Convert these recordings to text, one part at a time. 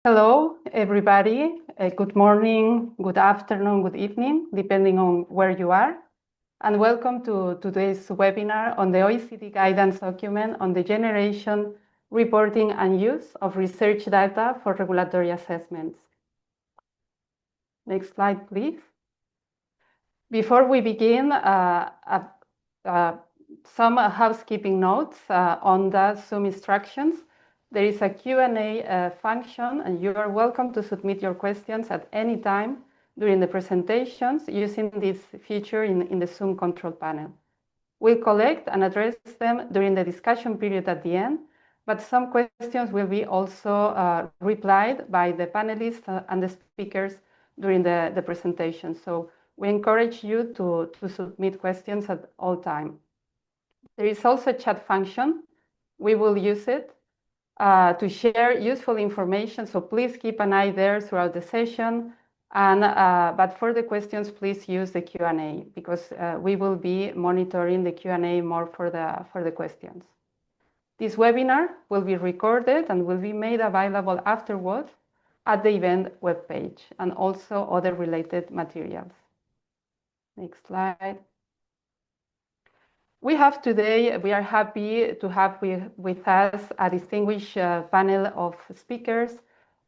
Hello, everybody. Good morning, good afternoon, good evening, depending on where you are. And welcome to today's webinar on the OECD guidance document on the generation, reporting, and use of research data for regulatory assessments. Next slide, please. Before we begin, some housekeeping notes on the Zoom instructions. There is a Q&A function, and you are welcome to submit your questions at any time during the presentations using this feature in the Zoom control panel. We'll collect and address them during the discussion period at the end, but some questions will be also replied by the panelists and the speakers during the presentation. So we encourage you to submit questions at all time. There is also a chat function. We will use it to share useful information, so please keep an eye there throughout the session. But for the questions, please use the Q&A because we will be monitoring the Q&A more for the questions. This webinar will be recorded and will be made available afterwards at the event webpage and also other related materials. Next slide. We are happy to have with us a distinguished panel of speakers.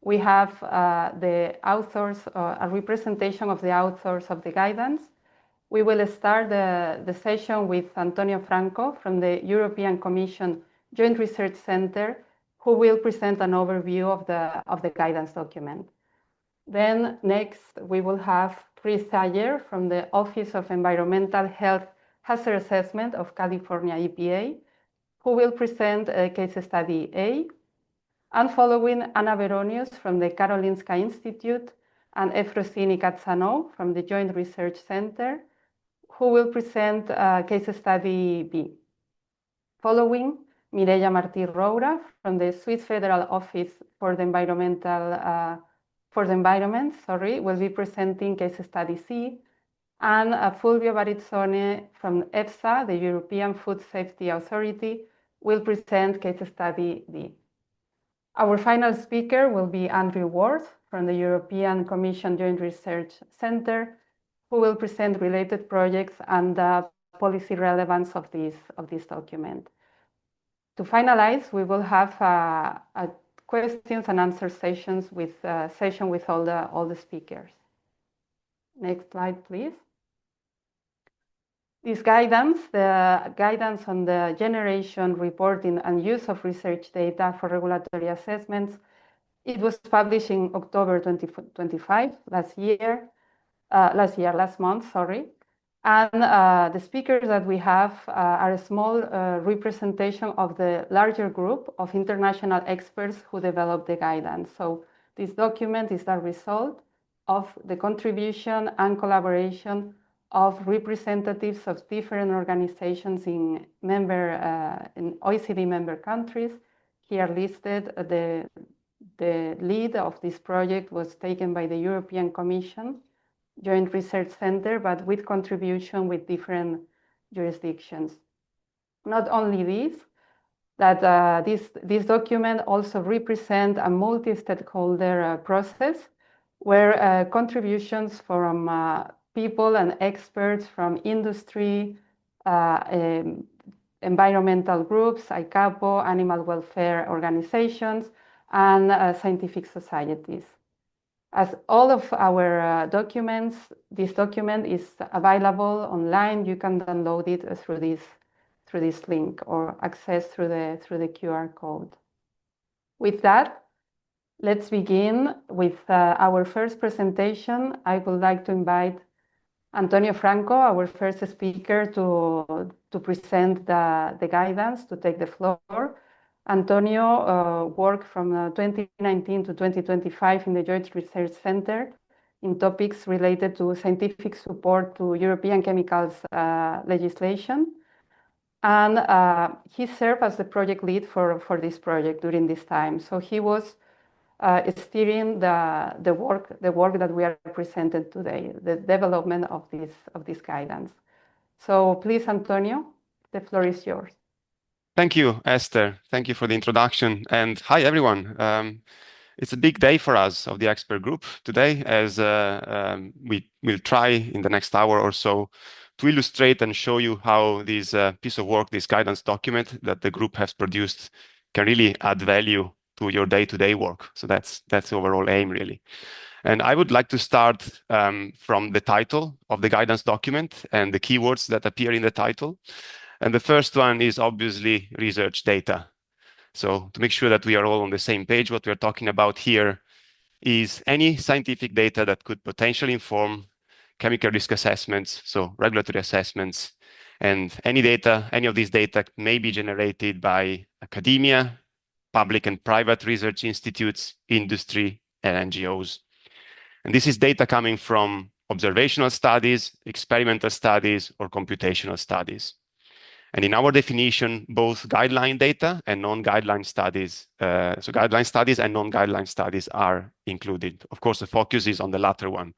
We have the authors, a representation of the authors of the guidance. We will start the session with Antonio Franco from the European Commission Joint Research Center, who will present an overview of the guidance document. Then next, we will have Chris Thayer from the Office of Environmental Health Hazard Assessment of California EPA, who will present case study A, and following Anna Veronius from the Karolinska Institute and Efrosini Katsanou from the Joint Research Center, who will present case study B. Following, Mireia Martí Roura from the Swiss Federal Office for the Environment, will be presenting case study C, and Fulvio Barizzone from EFSA, the European Food Safety Authority, will present case study D. Our final speaker will be Andrew Ward from the European Commission Joint Research Center, who will present related projects and the policy relevance of this document. To finalize, we will have a questions and answer session with all the speakers. Next slide, please. This guidance, the guidance on the generation, reporting, and use of research data for regulatory assessments, it was published in October 2025, last month, sorry. And the speakers that we have are a small representation of the larger group of international experts who developed the guidance. So this document is the result of the contribution and collaboration of representatives of different organizations in OECD member countries. Here listed, the lead of this project was taken by the European Commission Joint Research Center, but with contribution with different jurisdictions. Not only this, that this document also represents a multi-stakeholder process where contributions from people and experts from industry, environmental groups, ICAPO, animal welfare organizations, and scientific societies. As all of our documents, this document is available online. You can download it through this link or access through the QR code. With that, let's begin with our first presentation. I would like to invite Antonio Franco, our first speaker, to present the guidance, to take the floor. Antonio worked from 2019 to 2025 in the Joint Research Center in topics related to scientific support to European chemicals legislation. And he served as the project lead for this project during this time. So he was steering the work that we are presented today, the development of this guidance. So please, Antonio, the floor is yours. Thank you, Esther. Thank you for the introduction. And hi, everyone. It's a big day for us of the expert group today, as we will try in the next hour or so to illustrate and show you how this piece of work, this guidance document that the group has produced, can really add value to your day-to-day work. So that's the overall aim, really. And I would like to start from the title of the guidance document and the keywords that appear in the title. And the first one is obviously research data. So to make sure that we are all on the same page, what we're talking about here is any scientific data that could potentially inform chemical risk assessments, so regulatory assessments, and any of these data may be generated by academia, public and private research institutes, industry, and NGOs. And this is data coming from observational studies, experimental studies, or computational studies. And in our definition, both guideline data and non-guideline studies, so guideline studies and non-guideline studies are included. Of course, the focus is on the latter one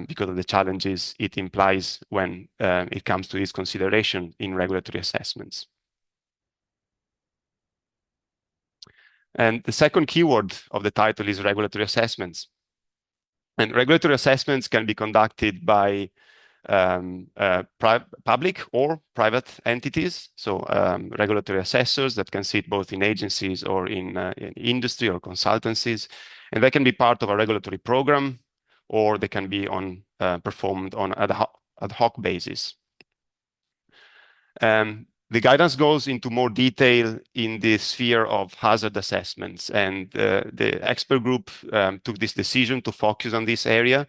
because of the challenges it implies when it comes to its consideration in regulatory assessments. And the second keyword of the title is regulatory assessments. And regulatory assessments can be conducted by public or private entities, so regulatory assessors that can sit both in agencies or in industry or consultancies, and they can be part of a regulatory program, or they can be performed on ad hoc basis. The guidance goes into more detail in the sphere of hazard assessments, and the expert group took this decision to focus on this area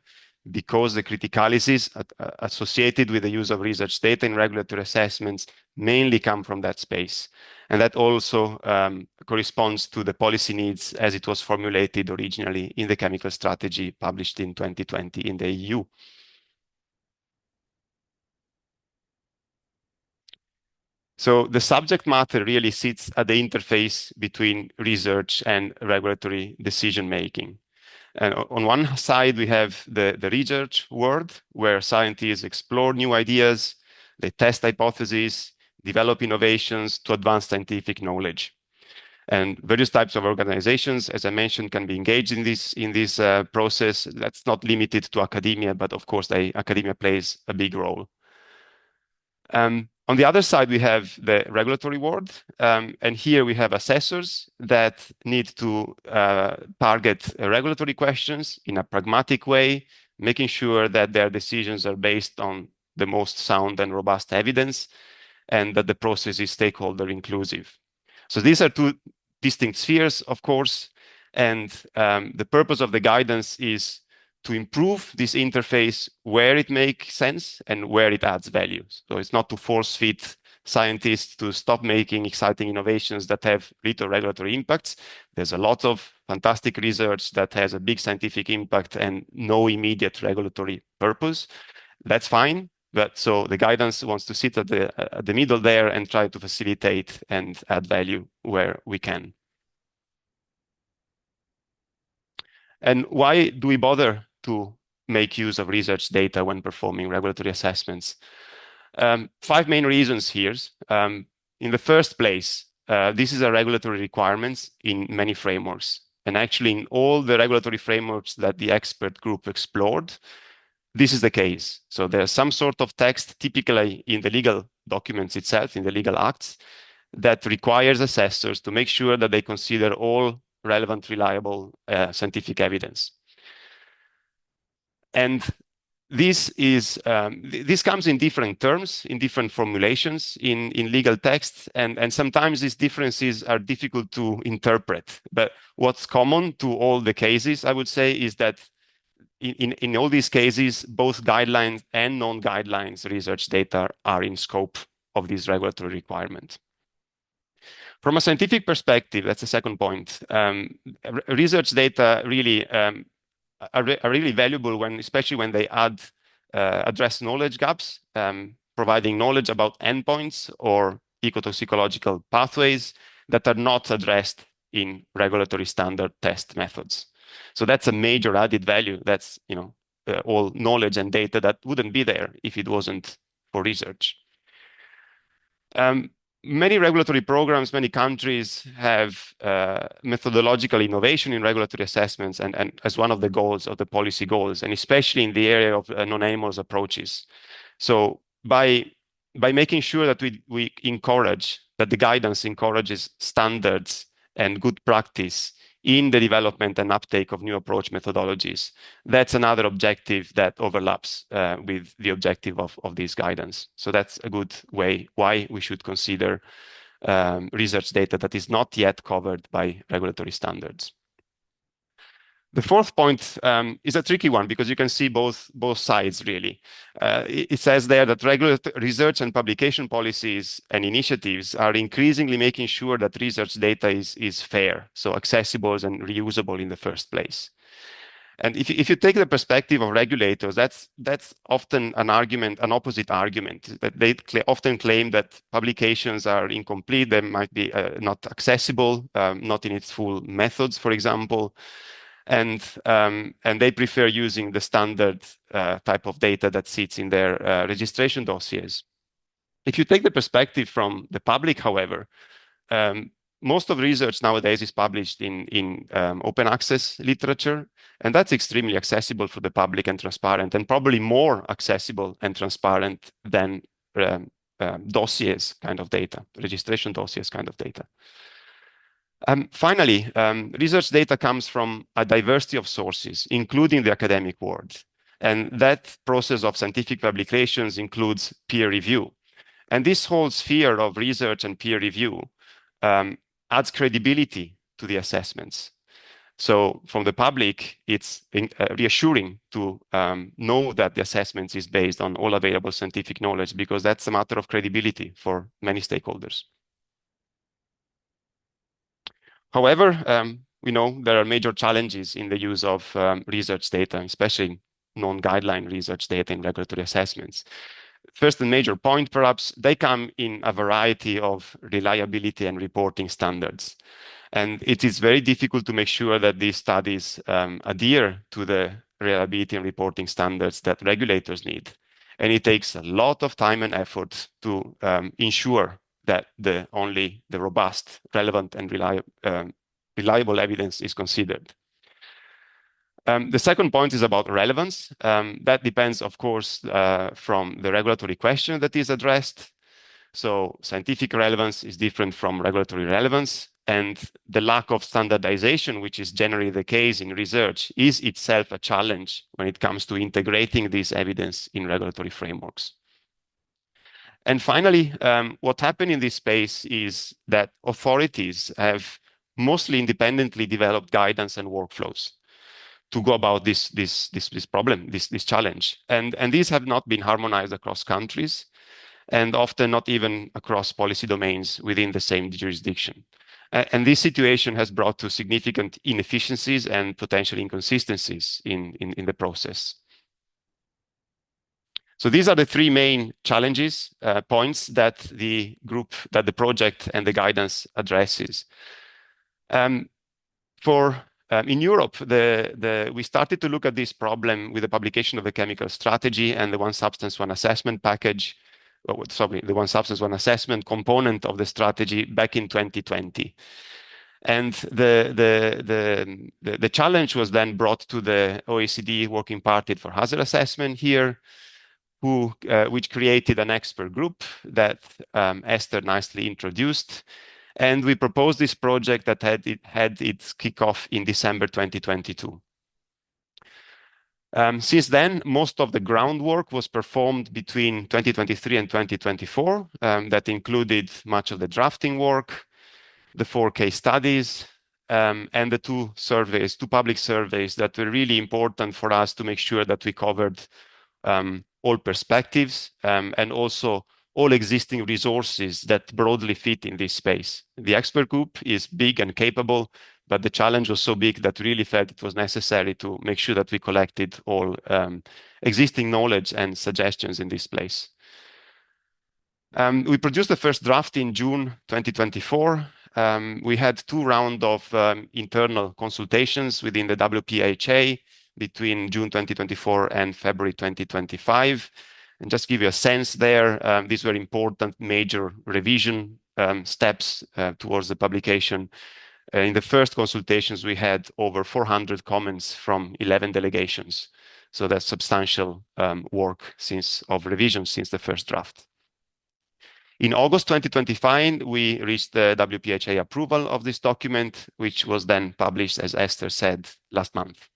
because the criticalities associated with the use of research data in regulatory assessments mainly come from that space. And that also corresponds to the policy needs as it was formulated originally in the chemical strategy published in 2020 in the EU. So the subject matter really sits at the interface between research and regulatory decision making. And on one side, we have the research world, where scientists explore new ideas, they test hypotheses, develop innovations to advance scientific knowledge. And various types of organizations, as I mentioned, can be engaged in this process. That's not limited to academia, but of course, academia plays a big role. On the other side, we have the regulatory world, and here we have assessors that need to target regulatory questions in a pragmatic way, making sure that their decisions are based on the most sound and robust evidence, and that the process is stakeholder inclusive. So these are two distinct spheres, of course, and the purpose of the guidance is to improve this interface where it makes sense and where it adds value. So it's not to force fit scientists to stop making exciting innovations that have little regulatory impacts. There's a lot of fantastic research that has a big scientific impact and no immediate regulatory purpose. That's fine. But so the guidance wants to sit at the middle there and try to facilitate and add value where we can. And why do we bother to make use of research data when performing regulatory assessments? 5 main reasons here. In the first place, this is a regulatory requirement in many frameworks. And actually, in all the regulatory frameworks that the expert group explored, this is the case. So there's some sort of text, typically in the legal documents itself, in the legal acts, that requires assessors to make sure that they consider all relevant, reliable scientific evidence. And this comes in different terms, in different formulations in legal texts, and sometimes these differences are difficult to interpret. But what's common to all the cases, I would say, is that in all these cases, both guidelines and non-guidelines research data are in scope of this regulatory requirement. From a scientific perspective, that's the second point. Research data really are really valuable especially when they address knowledge gaps, providing knowledge about endpoints or ecotoxicological pathways that are not addressed in regulatory standard test methods. So that's a major added value. That's all knowledge and data that wouldn't be there if it wasn't for research. Many regulatory programs, many countries have methodological innovation in regulatory assessments and as one of the goals of the policy goals, and especially in the area of non-animals approaches. So by making sure that we encourage, that the guidance encourages standards and good practice in the development and uptake of new approach methodologies, that's another objective that overlaps with the objective of this guidance. So that's a good way why we should consider research data that is not yet covered by regulatory standards. The fourth point is a tricky one because you can see both sides really. It says there that research and publication policies and initiatives are increasingly making sure that research data is fair, so accessible and reusable in the first place. And if you take the perspective of regulators, that's often an argument, an opposite argument, that they often claim that publications are incomplete, they might be not accessible, not in its full methods, for example. And they prefer using the standard type of data that sits in their registration dossiers. If you take the perspective from the public, however, most of research nowadays is published in open access literature, and that's extremely accessible for the public and transparent, and probably more accessible and transparent than dossiers kind of data, registration dossiers kind of data. Finally, research data comes from a diversity of sources, including the academic world. And that process of scientific publications includes peer review. And this whole sphere of research and peer review adds credibility to the assessments. So from the public, it's reassuring to know that the assessments is based on all available scientific knowledge, because that's a matter of credibility for many stakeholders. However, we know there are major challenges in the use of research data, especially non-guideline research data in regulatory assessments. First and major point, perhaps, they come in a variety of reliability and reporting standards. And it is very difficult to make sure that these studies adhere to the reliability and reporting standards that regulators need. And it takes a lot of time and effort to ensure that only the robust, relevant, and reliable evidence is considered. The second point is about relevance. That depends, of course, from the regulatory question that is addressed. So scientific relevance is different from regulatory relevance, and the lack of standardization, which is generally the case in research, is itself a challenge when it comes to integrating this evidence in regulatory frameworks. And finally, what happened in this space is that authorities have mostly independently developed guidance and workflows to go about this problem, this challenge. And these have not been harmonized across countries, and often not even across policy domains within the same jurisdiction. And this situation has brought to significant inefficiencies and potential inconsistencies in the process. So these are the three main challenges, points that the project and the guidance addresses. In Europe, we started to look at this problem with the publication of the chemical strategy and the One Substance, One Assessment package, the One Substance, One Assessment component of the strategy back in 2020. And the challenge was then brought to the OECD Working Party for Hazard Assessment here, which created an expert group that Esther nicely introduced. And we proposed this project that had its kickoff in December 2022. Since then, most of the groundwork was performed between 2023 and 2024. That included much of the drafting work, the 4 case studies, and the 2 public surveys that were really important for us to make sure that we covered all perspectives and also all existing resources that broadly fit in this space. The expert group is big and capable, but the challenge was so big that we really felt it was necessary to make sure that we collected all existing knowledge and suggestions in this place. We produced the first draft in June 2024. We had 2 rounds of internal consultations within the WPHA between June 2024 and February 2025. And just give you a sense there, these were important major revision steps towards the publication. In the first consultations, we had over 400 comments from 11 delegations. So that's substantial work of revision since the first draft. In August 2025, we reached the WPHA approval of this document, which was then published, as Esther said, last month.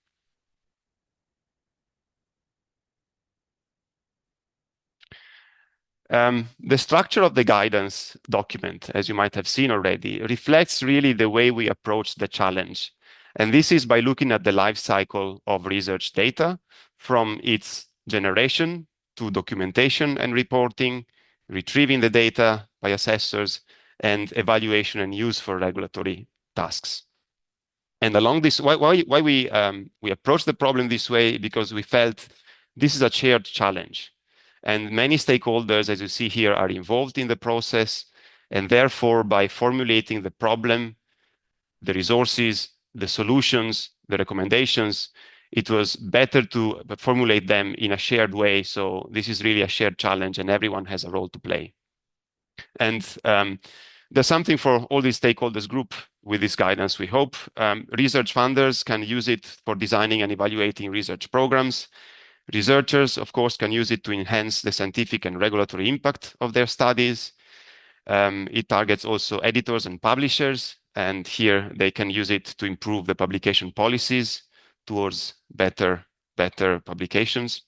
The structure of the guidance document, as you might have seen already, reflects really the way we approach the challenge. And this is by looking at the life cycle of research data from its generation to documentation and reporting, retrieving the data by assessors, and evaluation and use for regulatory tasks. And along this, why we approach the problem this way, because we felt this is a shared challenge. And many stakeholders, as you see here, are involved in the process. And therefore, by formulating the problem, the resources, the solutions, the recommendations, it was better to formulate them in a shared way. So this is really a shared challenge and everyone has a role to play. And there's something for all these stakeholders group with this guidance, we hope. Research funders can use it for designing and evaluating research programs. Researchers, of course, can use it to enhance the scientific and regulatory impact of their studies. It targets also editors and publishers, and here they can use it to improve the publication policies towards better publications.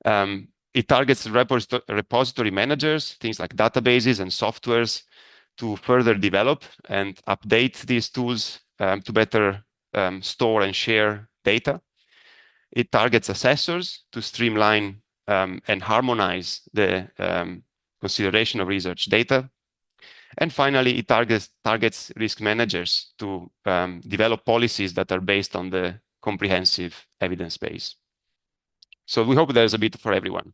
It targets repository managers, things like databases and softwares, to further develop and update these tools to better store and share data. It targets assessors to streamline and harmonize the consideration of research data. And finally, it targets risk managers to develop policies that are based on the comprehensive evidence base. So we hope there's a bit for everyone.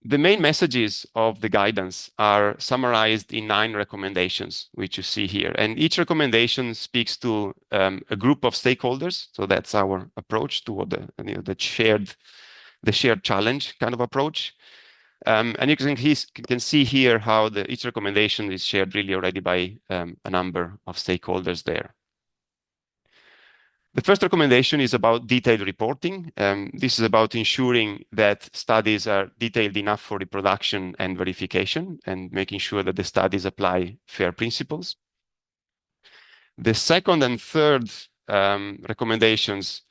The main messages of the guidance are summarized in 9 recommendations, which you see here. And each recommendation speaks to a group of stakeholders. So that's our approach toward the shared challenge kind of approach. And you can see here how each recommendation is shared really already by a number of stakeholders there. The first recommendation is about detailed reporting. This is about ensuring that studies are detailed enough for reproduction and verification and making sure that the studies apply fair principles. The second and third recommendations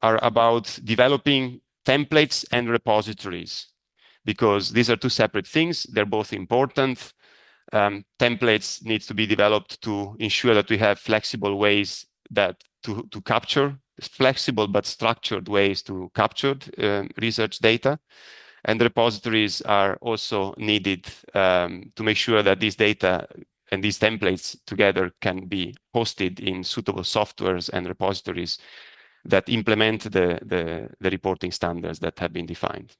are about developing templates and repositories, because these are 2 separate things. They're both important. Templates need to be developed to ensure that we have flexible ways to capture, flexible but structured ways to capture research data. And repositories are also needed to make sure that these data and these templates together can be hosted in suitable softwares and repositories that implement the reporting standards that have been defined.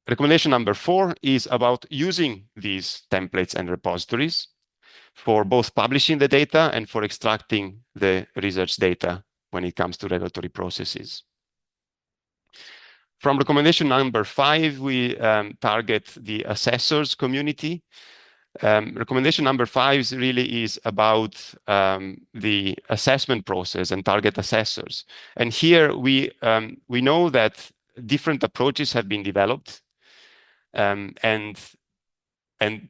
Recommendation number 4 is about using these templates and repositories for both publishing the data and for extracting the research data when it comes to regulatory processes. From recommendation number 5, we target the assessors community. Recommendation number 5 really is about the assessment process and target assessors. And here we know that different approaches have been developed and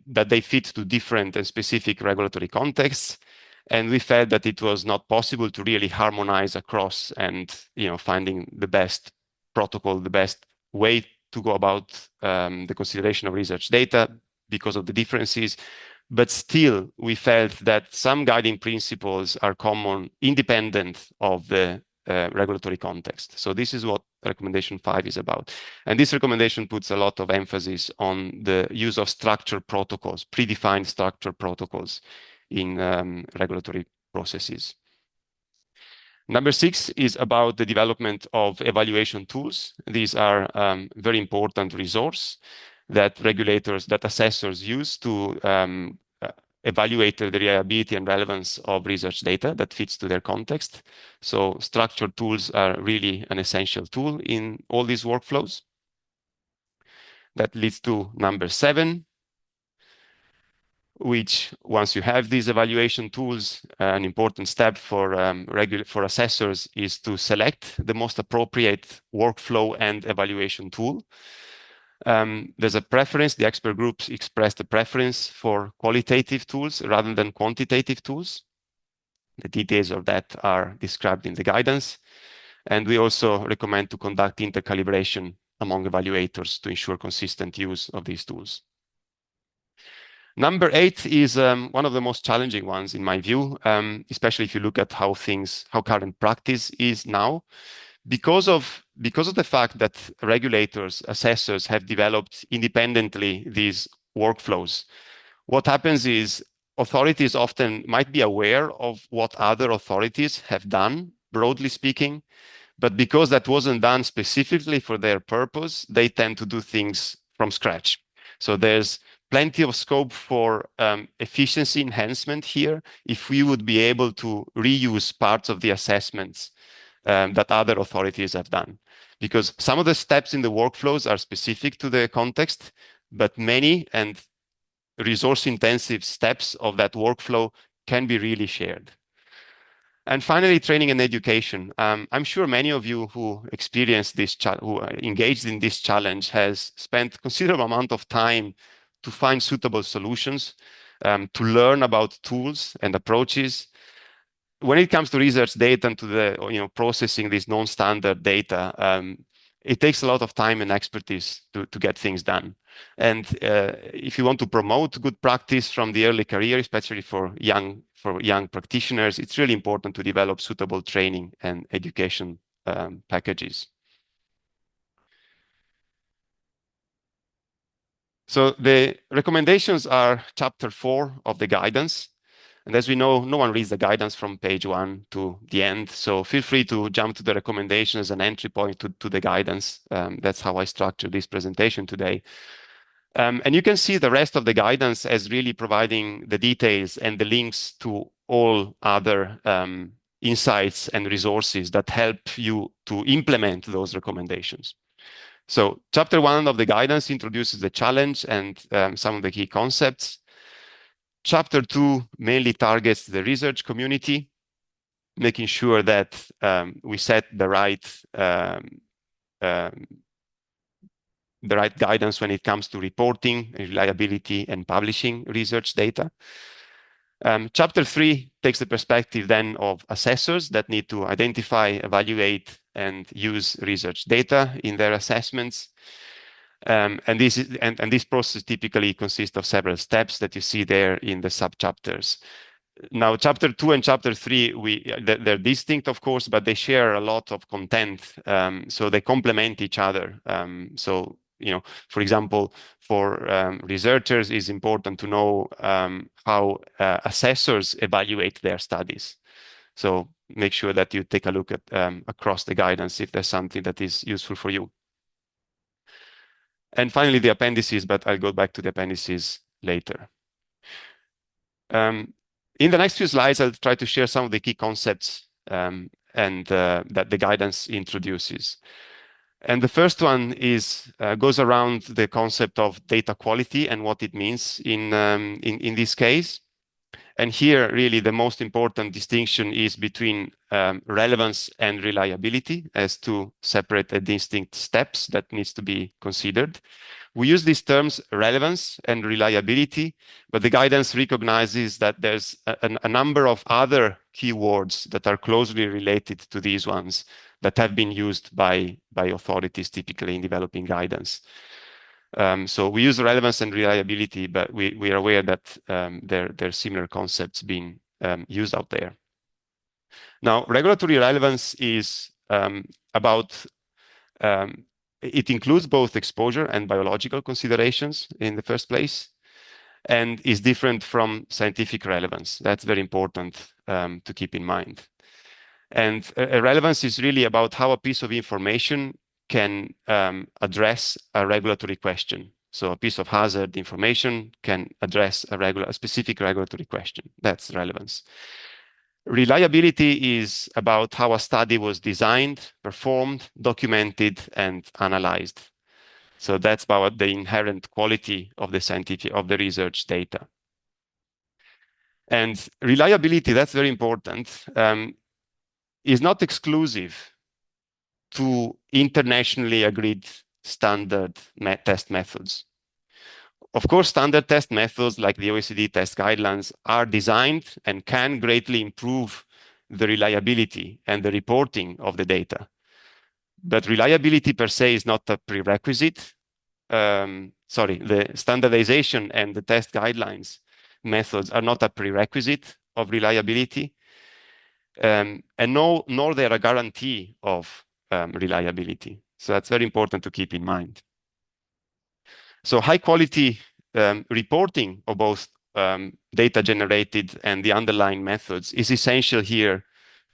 that they fit to different and specific regulatory contexts. And we felt that it was not possible to really harmonize across and finding the best protocol, the best way to go about the consideration of research data because of the differences. But still, we felt that some guiding principles are common, independent of the regulatory context. So this is what recommendation 5 is about. And this recommendation puts a lot of emphasis on the use of structured protocols, predefined structured protocols in regulatory processes. Number 6 is about the development of evaluation tools. These are very important resource that assessors use to evaluate the reliability and relevance of research data that fits to their context. So structured tools are really an essential tool in all these workflows. That leads to number 7, which once you have these evaluation tools, an important step for assessors is to select the most appropriate workflow and evaluation tool. There's a preference. The expert groups expressed a preference for qualitative tools rather than quantitative tools. The details of that are described in the guidance. And we also recommend to conduct intercalibration among evaluators to ensure consistent use of these tools. Number 8 is one of the most challenging ones in my view, especially if you look at how current practice is now. Because of the fact that regulators, assessors have developed independently these workflows, what happens is authorities often might be aware of what other authorities have done, broadly speaking, but because that wasn't done specifically for their purpose, they tend to do things from scratch. So there's plenty of scope for efficiency enhancement here if we would be able to reuse parts of the assessments that other authorities have done. Because some of the steps in the workflows are specific to the context, but many and resource-intensive steps of that workflow can be really shared. And finally, training and education. I'm sure many of you who experienced this, who are engaged in this challenge, has spent considerable amount of time to find suitable solutions, to learn about tools and approaches. When it comes to research data and to the processing this non-standard data, it takes a lot of time and expertise to get things done. And if you want to promote good practice from the early career, especially for young practitioners, it's really important to develop suitable training and education packages. So the recommendations are chapter 4 of the guidance. And as we know, no one reads the guidance from page 1 to the end. So feel free to jump to the recommendations as an entry point to the guidance. That's how I structured this presentation today. And you can see the rest of the guidance as really providing the details and the links to all other insights and resources that help you to implement those recommendations. So chapter 1 of the guidance introduces the challenge and some of the key concepts. Chapter 2 mainly targets the research community, making sure that we set the right guidance when it comes to reporting, reliability, and publishing research data. Chapter 3 takes the perspective then of assessors that need to identify, evaluate, and use research data in their assessments. And this process typically consists of several steps that you see there in the sub-chapters. Now, chapter 2 and chapter 3, they're distinct, of course, but they share a lot of content, so they complement each other. So, for example, for researchers, it's important to know how assessors evaluate their studies. So make sure that you take a look at across the guidance if there's something that is useful for you. And finally, the appendices, but I'll go back to the appendices later. In the next few slides, I'll try to share some of the key concepts and that the guidance introduces. And the first one goes around the concept of data quality and what it means in this case. And here, really, the most important distinction is between relevance and reliability as two separate and distinct steps that needs to be considered. We use these terms relevance and reliability, but the guidance recognizes that there's a number of other keywords that are closely related to these ones that have been used by authorities typically in developing guidance. So we use relevance and reliability, but we are aware that there are similar concepts being used out there. Now, regulatory relevance is about it includes both exposure and biological considerations in the first place, and is different from scientific relevance. That's very important to keep in mind. And relevance is really about how a piece of information can address a regulatory question. So a piece of hazard information can address a specific regulatory question. That's relevance. Reliability is about how a study was designed, performed, documented, and analyzed. So that's about the inherent quality of the research data. And reliability, that's very important, is not exclusive to internationally agreed standard test methods. Of course, standard test methods like the OECD test guidelines are designed and can greatly improve the reliability and the reporting of the data. But reliability per se is not a prerequisite. The standardization and the test guidelines methods are not a prerequisite of reliability, and nor they're a guarantee of reliability. So that's very important to keep in mind. So high quality reporting of both data generated and the underlying methods is essential here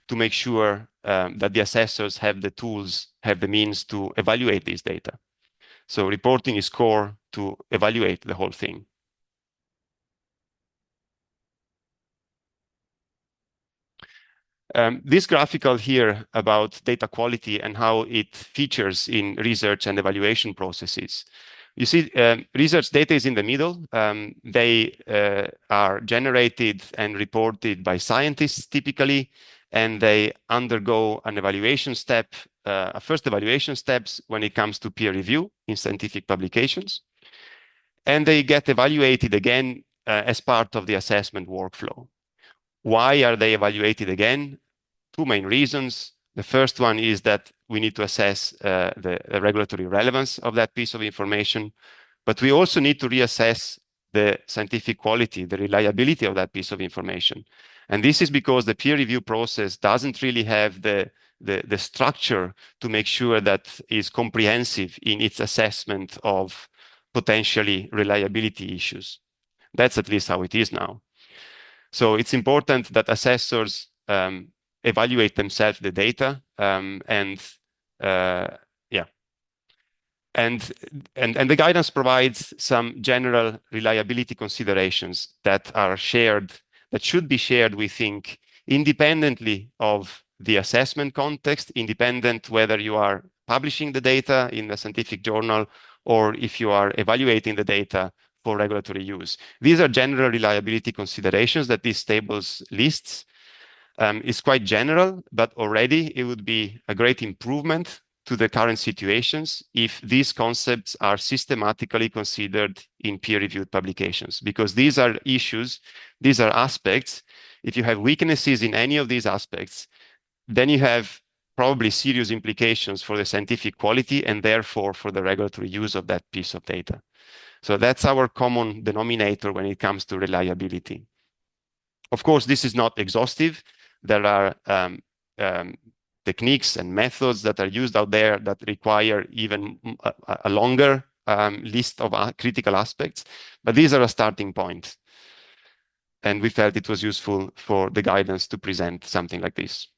to make sure that the assessors have the tools, have the means to evaluate these data. So reporting is core to evaluate the whole thing. This graphical here about data quality and how it features in research and evaluation processes. You see, research data is in the middle. They are generated and reported by scientists typically, and they undergo an evaluation step, a first evaluation steps when it comes to peer review in scientific publications. And they get evaluated again as part of the assessment workflow. Why are they evaluated again? Two main reasons. The first one is that we need to assess the regulatory relevance of that piece of information, but we also need to reassess the scientific quality, the reliability of that piece of information. And this is because the peer review process doesn't really have the structure to make sure that is comprehensive in its assessment of potentially reliability issues. That's at least how it is now. So it's important that assessors evaluate themselves the data and the guidance provides some general reliability considerations that are shared, that should be shared, we think, independently of the assessment context, independent whether you are publishing the data in a scientific journal or if you are evaluating the data for regulatory use. These are general reliability considerations that this tables lists. It's quite general, but already it would be a great improvement to the current situations if these concepts are systematically considered in peer-reviewed publications, because these are issues, these are aspects. If you have weaknesses in any of these aspects, then you have probably serious implications for the scientific quality and therefore for the regulatory use of that piece of data. So that's our common denominator when it comes to reliability. Of course, this is not exhaustive. There are techniques and methods that are used out there that require even a longer list of critical aspects, but these are a starting point. And we felt it was useful for the guidance to present something like this.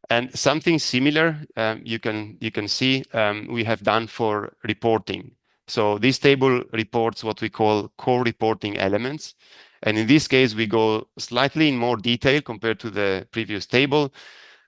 And something similar you can see we have done for reporting. So this table reports what we call core reporting elements. And in this case, we go slightly in more detail compared to the previous table.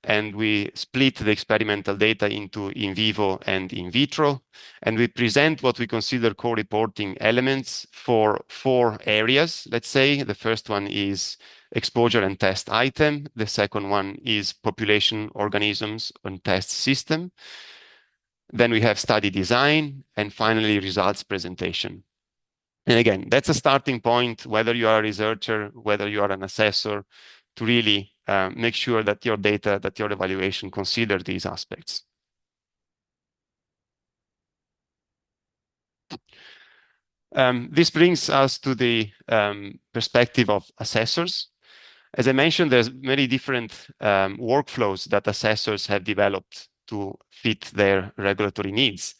And we split the experimental data into in vivo and in vitro. And we present what we consider core reporting elements for 4 areas. Let's say the first one is exposure and test item. The second one is population organisms and test system. Then we have study design, and finally results presentation. And again, that's a starting point, whether you are a researcher, whether you are an assessor, to really make sure that your data, that your evaluation consider these aspects. This brings us to the perspective of assessors. As I mentioned, there's many different workflows that assessors have developed to fit their regulatory needs.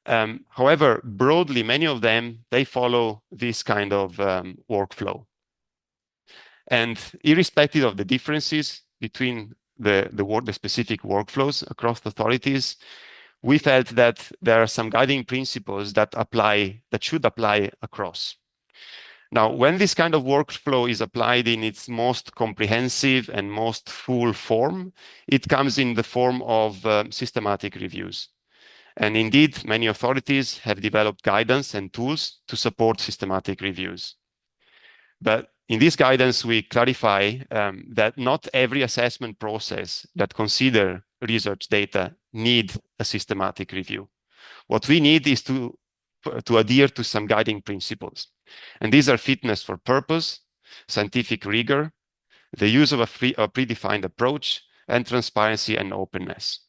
However, broadly, many of them, they follow this kind of workflow. And irrespective of the differences between the specific workflows across authorities, we felt that there are some guiding principles that should apply across. Now, when this kind of workflow is applied in its most comprehensive and most full form, it comes in the form of systematic reviews. And indeed, many authorities have developed guidance and tools to support systematic reviews. But in this guidance, we clarify that not every assessment process that consider research data need a systematic review. What we need is to adhere to some guiding principles. And these are fitness for purpose, scientific rigor, the use of a predefined approach, and transparency and openness.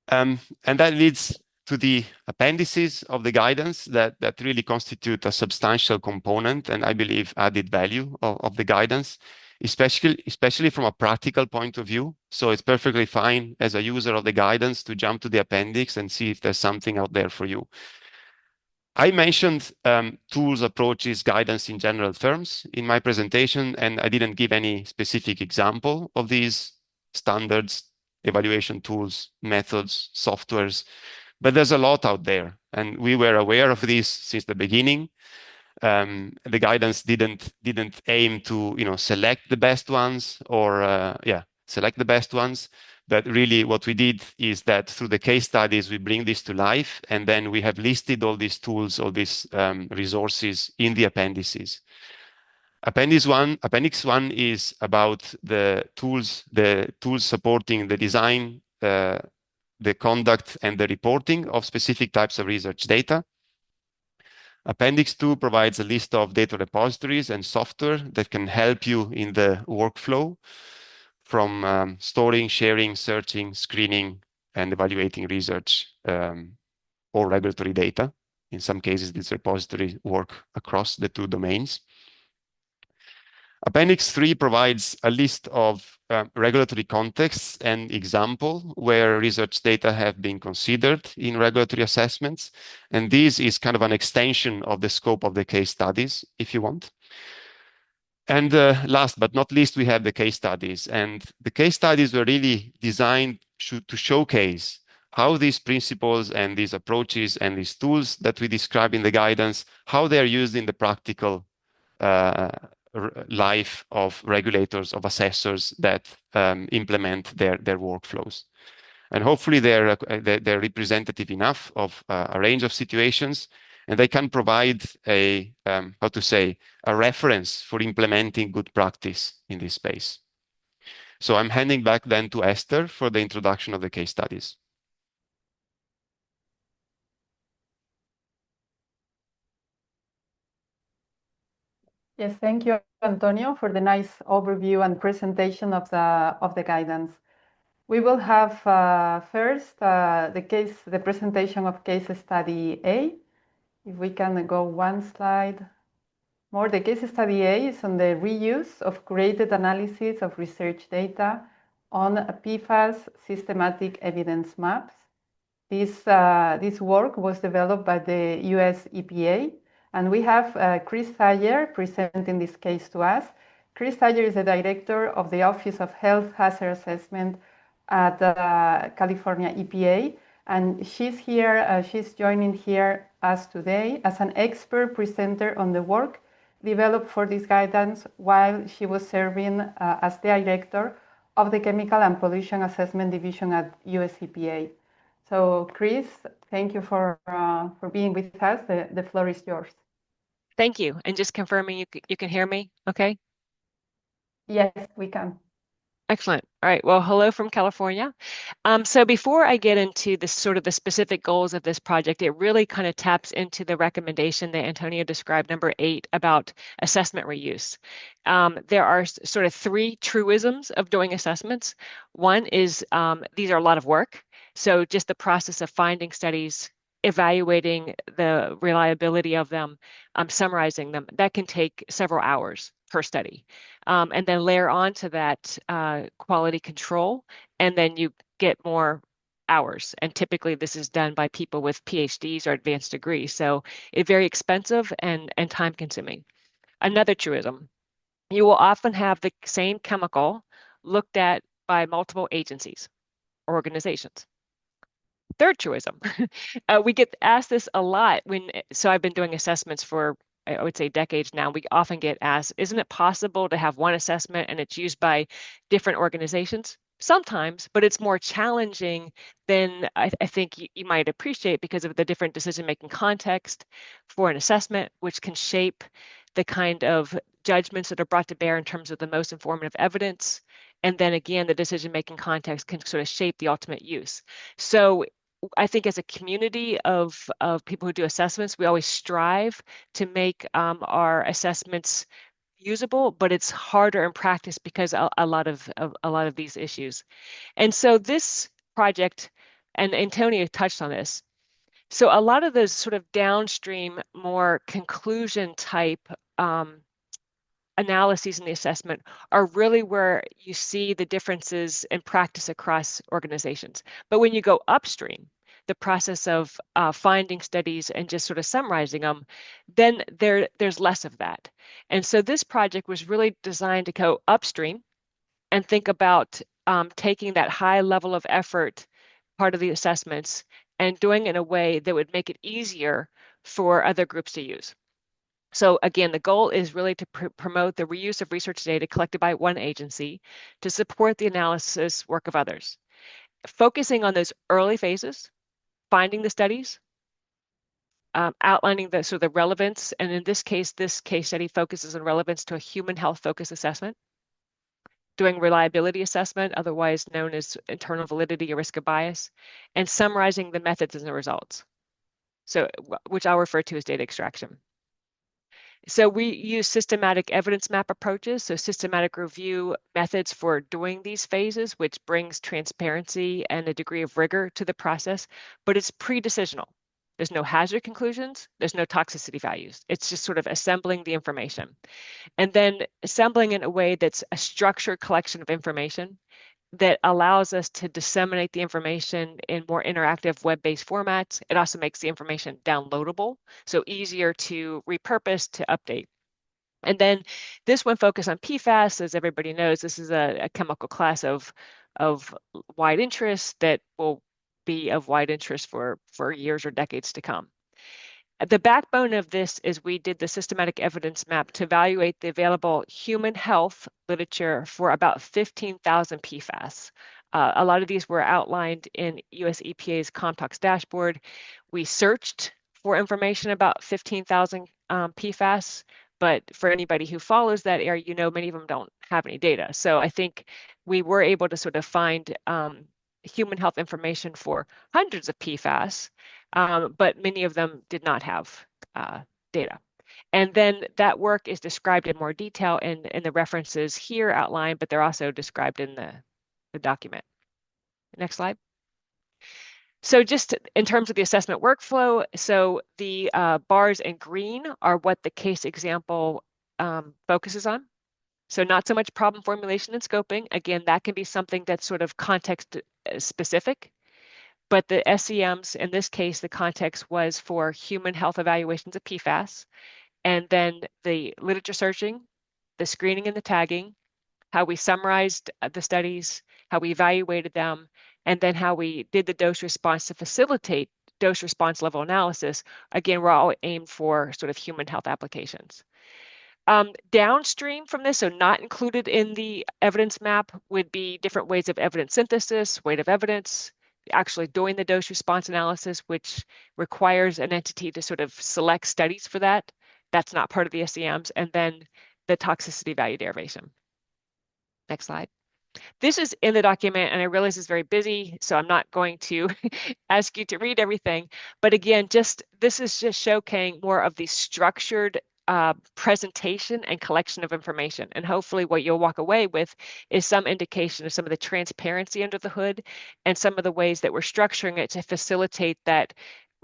And that leads to the appendices of the guidance that really constitute a substantial component and I believe added value of the guidance, especially from a practical point of view. So it's perfectly fine as a user of the guidance to jump to the appendix and see if there's something out there for you. I mentioned tools, approaches, guidance in general terms in my presentation, and I didn't give any specific example of these standards, evaluation tools, methods, softwares, but there's a lot out there. And we were aware of this since the beginning. The guidance didn't aim to select the best ones or select the best ones. But really what we did is that through the case studies, we bring this to life, and then we have listed all these tools, all these resources in the appendices. Appendix 1 is about the tools supporting the design, the conduct, and the reporting of specific types of research data. Appendix 2 provides a list of data repositories and software that can help you in the workflow from storing, sharing, searching, screening, and evaluating research or regulatory data. In some cases, these repositories work across the two domains. Appendix 3 provides a list of regulatory contexts and example where research data have been considered in regulatory assessments. And this is kind of an extension of the scope of the case studies, if you want. And last but not least, we have the case studies. And the case studies were really designed to showcase how these principles and these approaches and these tools that we describe in the guidance, how they're used in the practical life of regulators, of assessors that implement their workflows. And hopefully they're representative enough of a range of situations, and they can provide a reference for implementing good practice in this space. So I'm handing back then to Esther for the introduction of the case studies. Yes, thank you, Antonio, for the nice overview and presentation of the guidance. We will have first the presentation of case study A. If we can go one slide more, the case study A is on the reuse of curated analysis of research data on PFAS systematic evidence maps. This work was developed by the US EPA, and we have Chris Thayer presenting this case to us. Chris Thayer is the director of the Office of Health Hazard Assessment at the California EPA, and she's here. She's joining here us today as an expert presenter on the work developed for this guidance while she was serving as the director of the Chemical and Pollution Assessment Division at US EPA. So, Chris, thank you for being with us. The floor is yours. Thank you. And just confirming you can hear me, okay? Yes, we can. Excellent. All right. Well, hello from California. So before I get into the specific goals of this project, it really kind of taps into the recommendation that Antonio described, number 8, about assessment reuse. There are sort of 3 truisms of doing assessments. One is these are a lot of work. So just the process of finding studies, evaluating the reliability of them, summarizing them, that can take several hours per study. And then layer onto that quality control, and then you get more hours. And typically this is done by people with PhDs or advanced degrees. So it's very expensive and time consuming. Another truism, you will often have the same chemical looked at by multiple agencies or organizations. Third truism, we get asked this a lot so I've been doing assessments for, I would say, decades now. We often get asked, isn't it possible to have one assessment and it's used by different organizations? sometimes, but it's more challenging than I think you might appreciate because of the different decision-making context for an assessment, which can shape the kind of judgments that are brought to bear in terms of the most informative evidence. And then again, the decision-making context can sort of shape the ultimate use. So I think as a community of people who do assessments, we always strive to make our assessments usable, but it's harder in practice because a lot of these issues. And so this project, and Antonio touched on this, so a lot of those sort of downstream, more conclusion type analyses in the assessment are really where you see the differences in practice across organizations. But when you go upstream, the process of finding studies and just sort of summarizing them, then there's less of that. And so this project was really designed to go upstream and think about taking that high level of effort part of the assessments and doing it in a way that would make it easier for other groups to use. So again, the goal is really to promote the reuse of research data collected by one agency to support the analysis work of others. Focusing on those early phases, finding the studies, outlining the relevance, and in this case study focuses on relevance to a human health focused assessment, doing reliability assessment, otherwise known as internal validity or risk of bias, and summarizing the methods and the results, so which I'll refer to as data extraction. So we use systematic evidence map approaches, so systematic review methods for doing these phases, which brings transparency and a degree of rigor to the process, but it's pre-decisional. There's no hazard conclusions, there's no toxicity values. It's just sort of assembling the information. And then assembling in a way that's a structured collection of information that allows us to disseminate the information in more interactive web-based formats. It also makes the information downloadable, so easier to repurpose, to update. And then this one focused on PFAS. As everybody knows, this is a chemical class of wide interest that will be of wide interest for years or decades to come. The backbone of this is we did the systematic evidence map to evaluate the available human health literature for about 15,000 PFAS. A lot of these were outlined in US EPA's COMTOX dashboard. We searched for information about 15,000 PFAS, but for anybody who follows that area, you know many of them don't have any data. So I think we were able to sort of find human health information for hundreds of PFAS, but many of them did not have data. And then that work is described in more detail in the references here outlined, but they're also described in the document. Next slide. So just in terms of the assessment workflow, so the bars in green are what the case example focuses on. So not so much problem formulation and scoping. Again, that can be something that's sort of context specific. But the SEMs, in this case, the context was for human health evaluations of PFAS, and then the literature searching, the screening and the tagging, how we summarized the studies, how we evaluated them, and then how we did the dose response to facilitate dose response level analysis. Again, we're all aimed for sort of human health applications. Downstream from this, so not included in the evidence map, would be different ways of evidence synthesis, weight of evidence, actually doing the dose response analysis, which requires an entity to sort of select studies for that. That's not part of the SEMs. And then the toxicity value derivation. Next slide. This is in the document, and I realize it's very busy, so I'm not going to ask you to read everything. But again, this is just showcasing more of the structured presentation and collection of information. And hopefully what you'll walk away with is some indication of some of the transparency under the hood and some of the ways that we're structuring it to facilitate that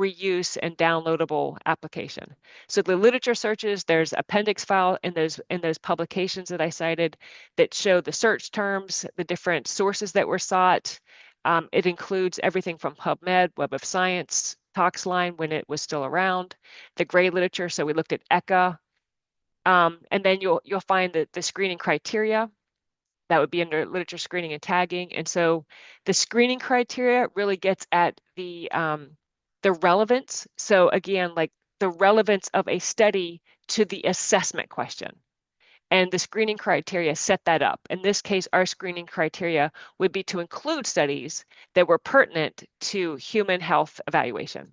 reuse and downloadable application. So the literature searches, there's appendix file in those publications that I cited that show the search terms, the different sources that were sought. It includes everything from PubMed, Web of Science, ToxLine when it was still around, the gray literature. So we looked at ECHA, and then you'll find the screening criteria that would be under literature screening and tagging. And so the screening criteria really gets at the relevance. So again, like the relevance of a study to the assessment question. And the screening criteria set that up. In this case, our screening criteria would be to include studies that were pertinent to human health evaluation.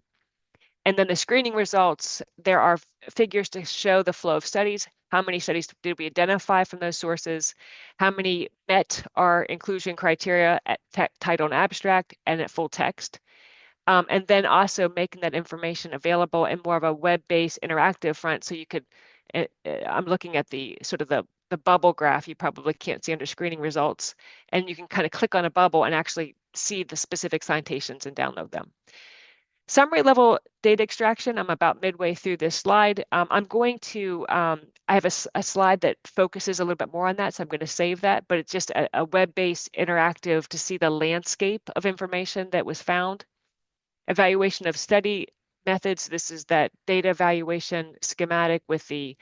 And then the screening results, there are figures to show the flow of studies. How many studies did we identify from those sources? How many met our inclusion criteria at title and abstract and at full text? And then also making that information available in more of a web-based interactive front. So you could, I'm looking at the sort of the bubble graph you probably can't see under screening results. And you can kind of click on a bubble and actually see the specific citations and download them. Summary level data extraction, I'm about midway through this slide. I'm going to, I have a slide that focuses a little bit more on that, so I'm going to save that, but it's just a web-based interactive to see the landscape of information that was found. Evaluation of study methods, this is that data evaluation schematic with the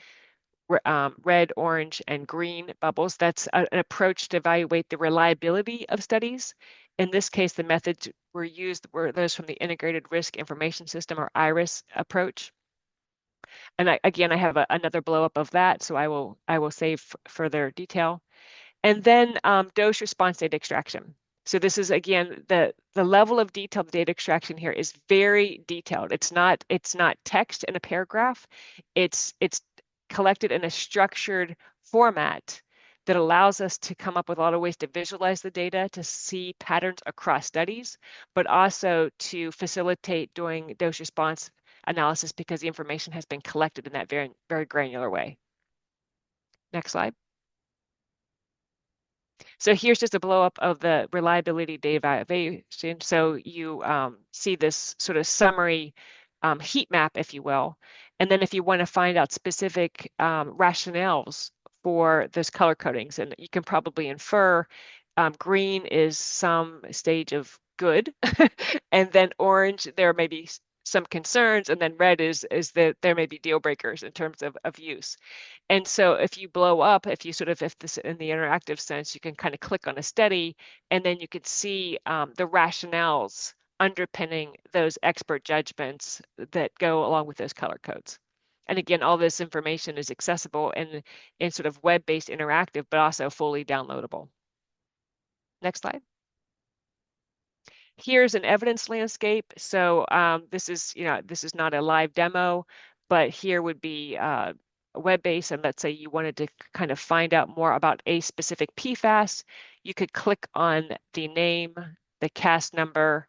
red, orange, and green bubbles. That's an approach to evaluate the reliability of studies. In this case, the methods were used were those from the Integrated Risk Information System, or IRIS approach. And again, I have another blow up of that, so I will save further detail. And then dose response data extraction. So this is, again, the level of detail of data extraction here is very detailed. It's not text in a paragraph. It's collected in a structured format that allows us to come up with a lot of ways to visualize the data, to see patterns across studies, but also to facilitate doing dose response analysis because the information has been collected in that very, very granular way. Next slide. So here's just a blow up of the reliability data evaluation. So you see this sort of summary heat map, if you will. And then if you want to find out specific rationales for those color codings, and you can probably infer green is some stage of good, and then orange, there may be some concerns, and then red is that there may be deal breakers in terms of use. And so if you blow up, if this in the interactive sense, you can kind of click on a study, and then you can see the rationales underpinning those expert judgments that go along with those color codes. And again, all this information is accessible in sort of web-based interactive, but also fully downloadable. Next slide. Here's an evidence landscape. So this is not a live demo, but here would be web-based, and let's say you wanted to kind of find out more about a specific PFAS, you could click on the name, the CAS number,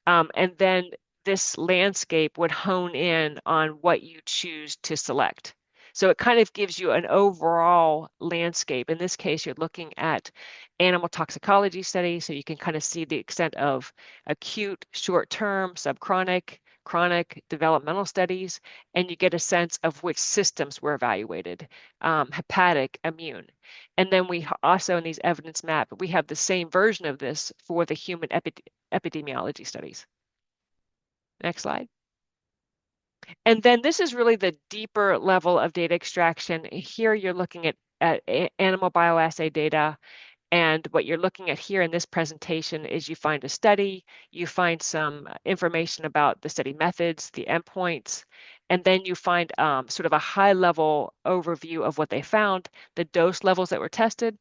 and then this landscape would hone in on what you choose to select. So it kind of gives you an overall landscape. In this case, you're looking at animal toxicology studies, so you can kind of see the extent of acute, short-term, subchronic, chronic developmental studies, and you get a sense of which systems were evaluated, hepatic, immune. And then we also, in these evidence map, we have the same version of this for the human epidemiology studies. Next slide. And then this is really the deeper level of data extraction. Here you're looking at animal bioassay data. And what you're looking at here in this presentation is you find a study, you find some information about the study methods, the endpoints, and then you find sort of a high-level overview of what they found, the dose levels that were tested,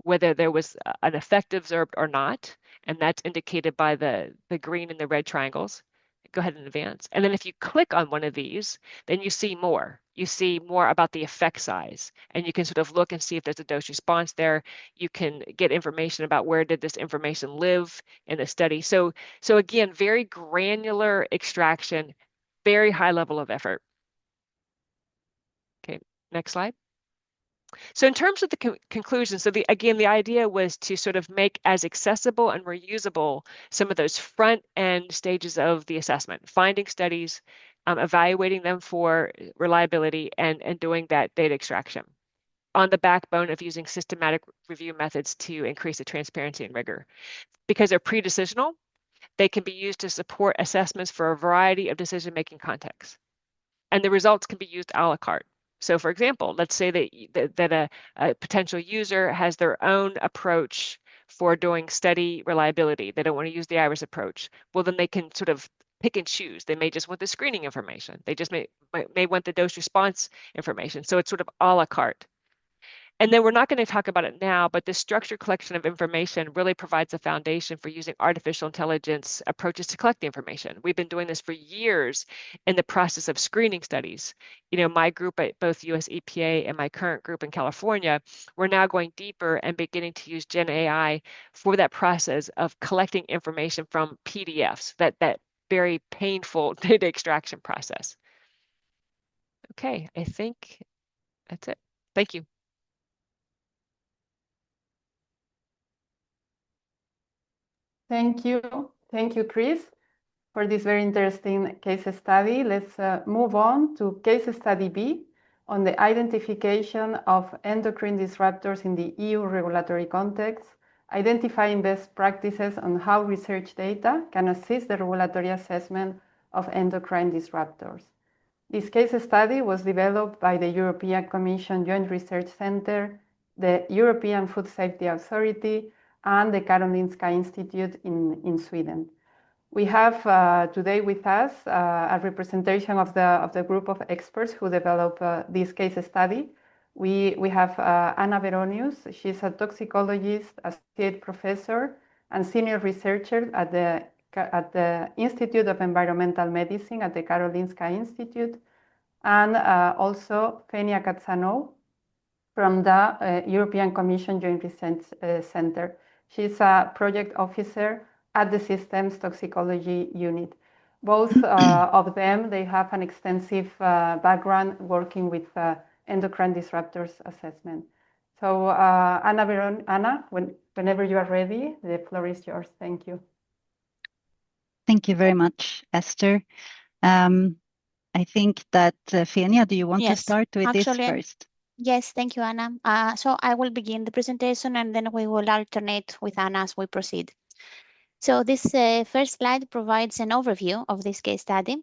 whether there was an effect observed or not, and that's indicated by the green and the red triangles. Go ahead and advance. And then if you click on one of these, then you see more. You see more about the effect size, and you can sort of look and see if there's a dose response there. You can get information about where did this information live in the study. So again, very granular extraction, very high level of effort. Okay, next slide. So in terms of the conclusion, so the idea was to sort of make as accessible and reusable some of those front end stages of the assessment, finding studies, evaluating them for reliability, and doing that data extraction on the backbone of using systematic review methods to increase the transparency and rigor. Because they're pre-decisional, they can be used to support assessments for a variety of decision-making contexts. And the results can be used a la carte. So for example, let's say that a potential user has their own approach for doing study reliability. They don't want to use the IRIS approach. Well, then they can sort of pick and choose. They may just want the screening information. They just may want the dose response information. So it's sort of a la carte. And then we're not going to talk about it now, but this structured collection of information really provides a foundation for using artificial intelligence approaches to collect the information. We've been doing this for years in the process of screening studies. You know, my group at both US EPA and my current group in California, we're now going deeper and beginning to use Gen AI for that process of collecting information from PDFs, that very painful data extraction process. Okay, I think that's it. Thank you. Thank you. Thank you, Chris, for this very interesting case study. Let's move on to case study B on the identification of endocrine disruptors in the EU regulatory context, identifying best practices on how research data can assist the regulatory assessment of endocrine disruptors. This case study was developed by the European Commission Joint Research Center, the European Food Safety Authority, and the Karolinska Institute in Sweden. We have today with us a representation of the group of experts who developed this case study. We have Anna Veronius. She's a toxicologist, associate professor, and senior researcher at the Institute of Environmental Medicine at the Karolinska Institute, and also Fenia Katsanou from the European Commission Joint Research Center. She's a project officer at the Systems Toxicology Unit. Both of them, they have an extensive background working with endocrine disruptors assessment. So Anna, whenever you are ready, the floor is yours. Thank you. Thank you very much, Esther. I think that Fenia, do you want to start with this first? Yes, thank you, Anna. So I will begin the presentation and then we will alternate with Anna as we proceed. So this first slide provides an overview of this case study.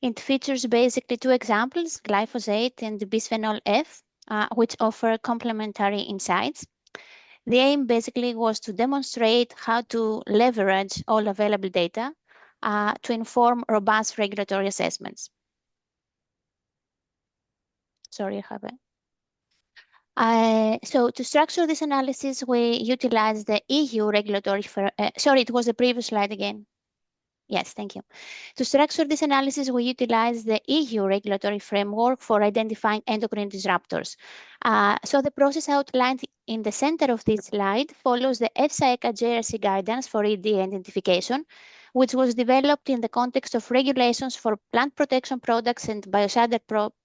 It features basically two examples, glyphosate and bisphenol F, which offer complementary insights. The aim basically was to demonstrate how to leverage all available data to inform robust regulatory assessments. Sorry, I have it. So to structure this analysis, we utilized the EU regulatory, sorry, it was the previous slide again. Yes, thank you. To structure this analysis, we utilized the EU regulatory framework for identifying endocrine disruptors. So the process outlined in the center of this slide follows the EFSA-ECHA JRC guidance for ED identification, which was developed in the context of regulations for plant protection products and biocidal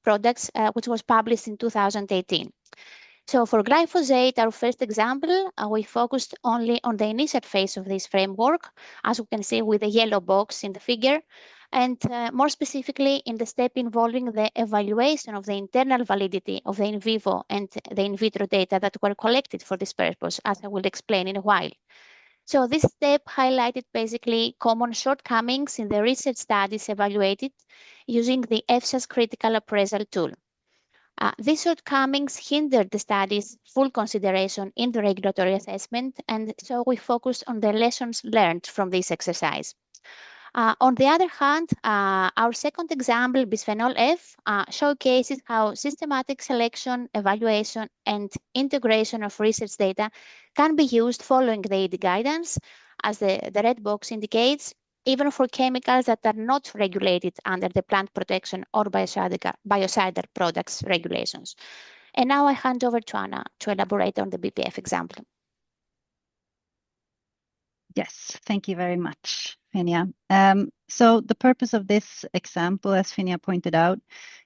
products, which was published in 2018. So for glyphosate, our first example, we focused only on the initial phase of this framework, as we can see with the yellow box in the figure, and more specifically in the step involving the evaluation of the internal validity of the in vivo and the in vitro data that were collected for this purpose, as I will explain in a while. So this step highlighted basically common shortcomings in the research studies evaluated using the EFSA's critical appraisal tool. These shortcomings hindered the study's full consideration in the regulatory assessment, and so we focused on the lessons learned from this exercise. On the other hand, our second example, bisphenol F, showcases how systematic selection, evaluation, and integration of research data can be used following the ED guidance, as the red box indicates, even for chemicals that are not regulated under the plant protection or biocidal products regulations. And now I hand over to Anna to elaborate on the BPF example. Yes, thank you very much, Fenia. So the purpose of this example, as Fenia pointed out,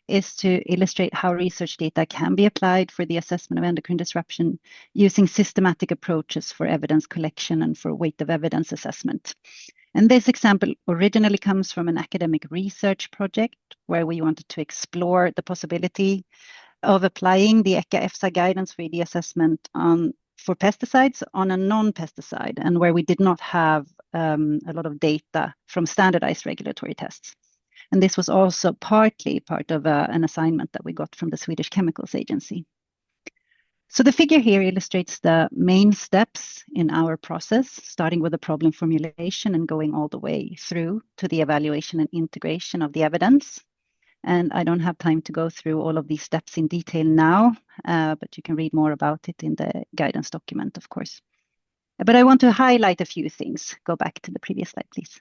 is to illustrate how research data can be applied for the assessment of endocrine disruption using systematic approaches for evidence collection and for weight of evidence assessment. And this example originally comes from an academic research project where we wanted to explore the possibility of applying the ECHA-EFSA guidance for ED assessment for pesticides on a non-pesticide, and where we did not have a lot of data from standardized regulatory tests. And this was also partly part of an assignment that we got from the Swedish Chemicals Agency. So the figure here illustrates the main steps in our process, starting with the problem formulation and going all the way through to the evaluation and integration of the evidence. And I don't have time to go through all of these steps in detail now, but you can read more about it in the guidance document, of course. But I want to highlight a few things. Go back to the previous slide, please.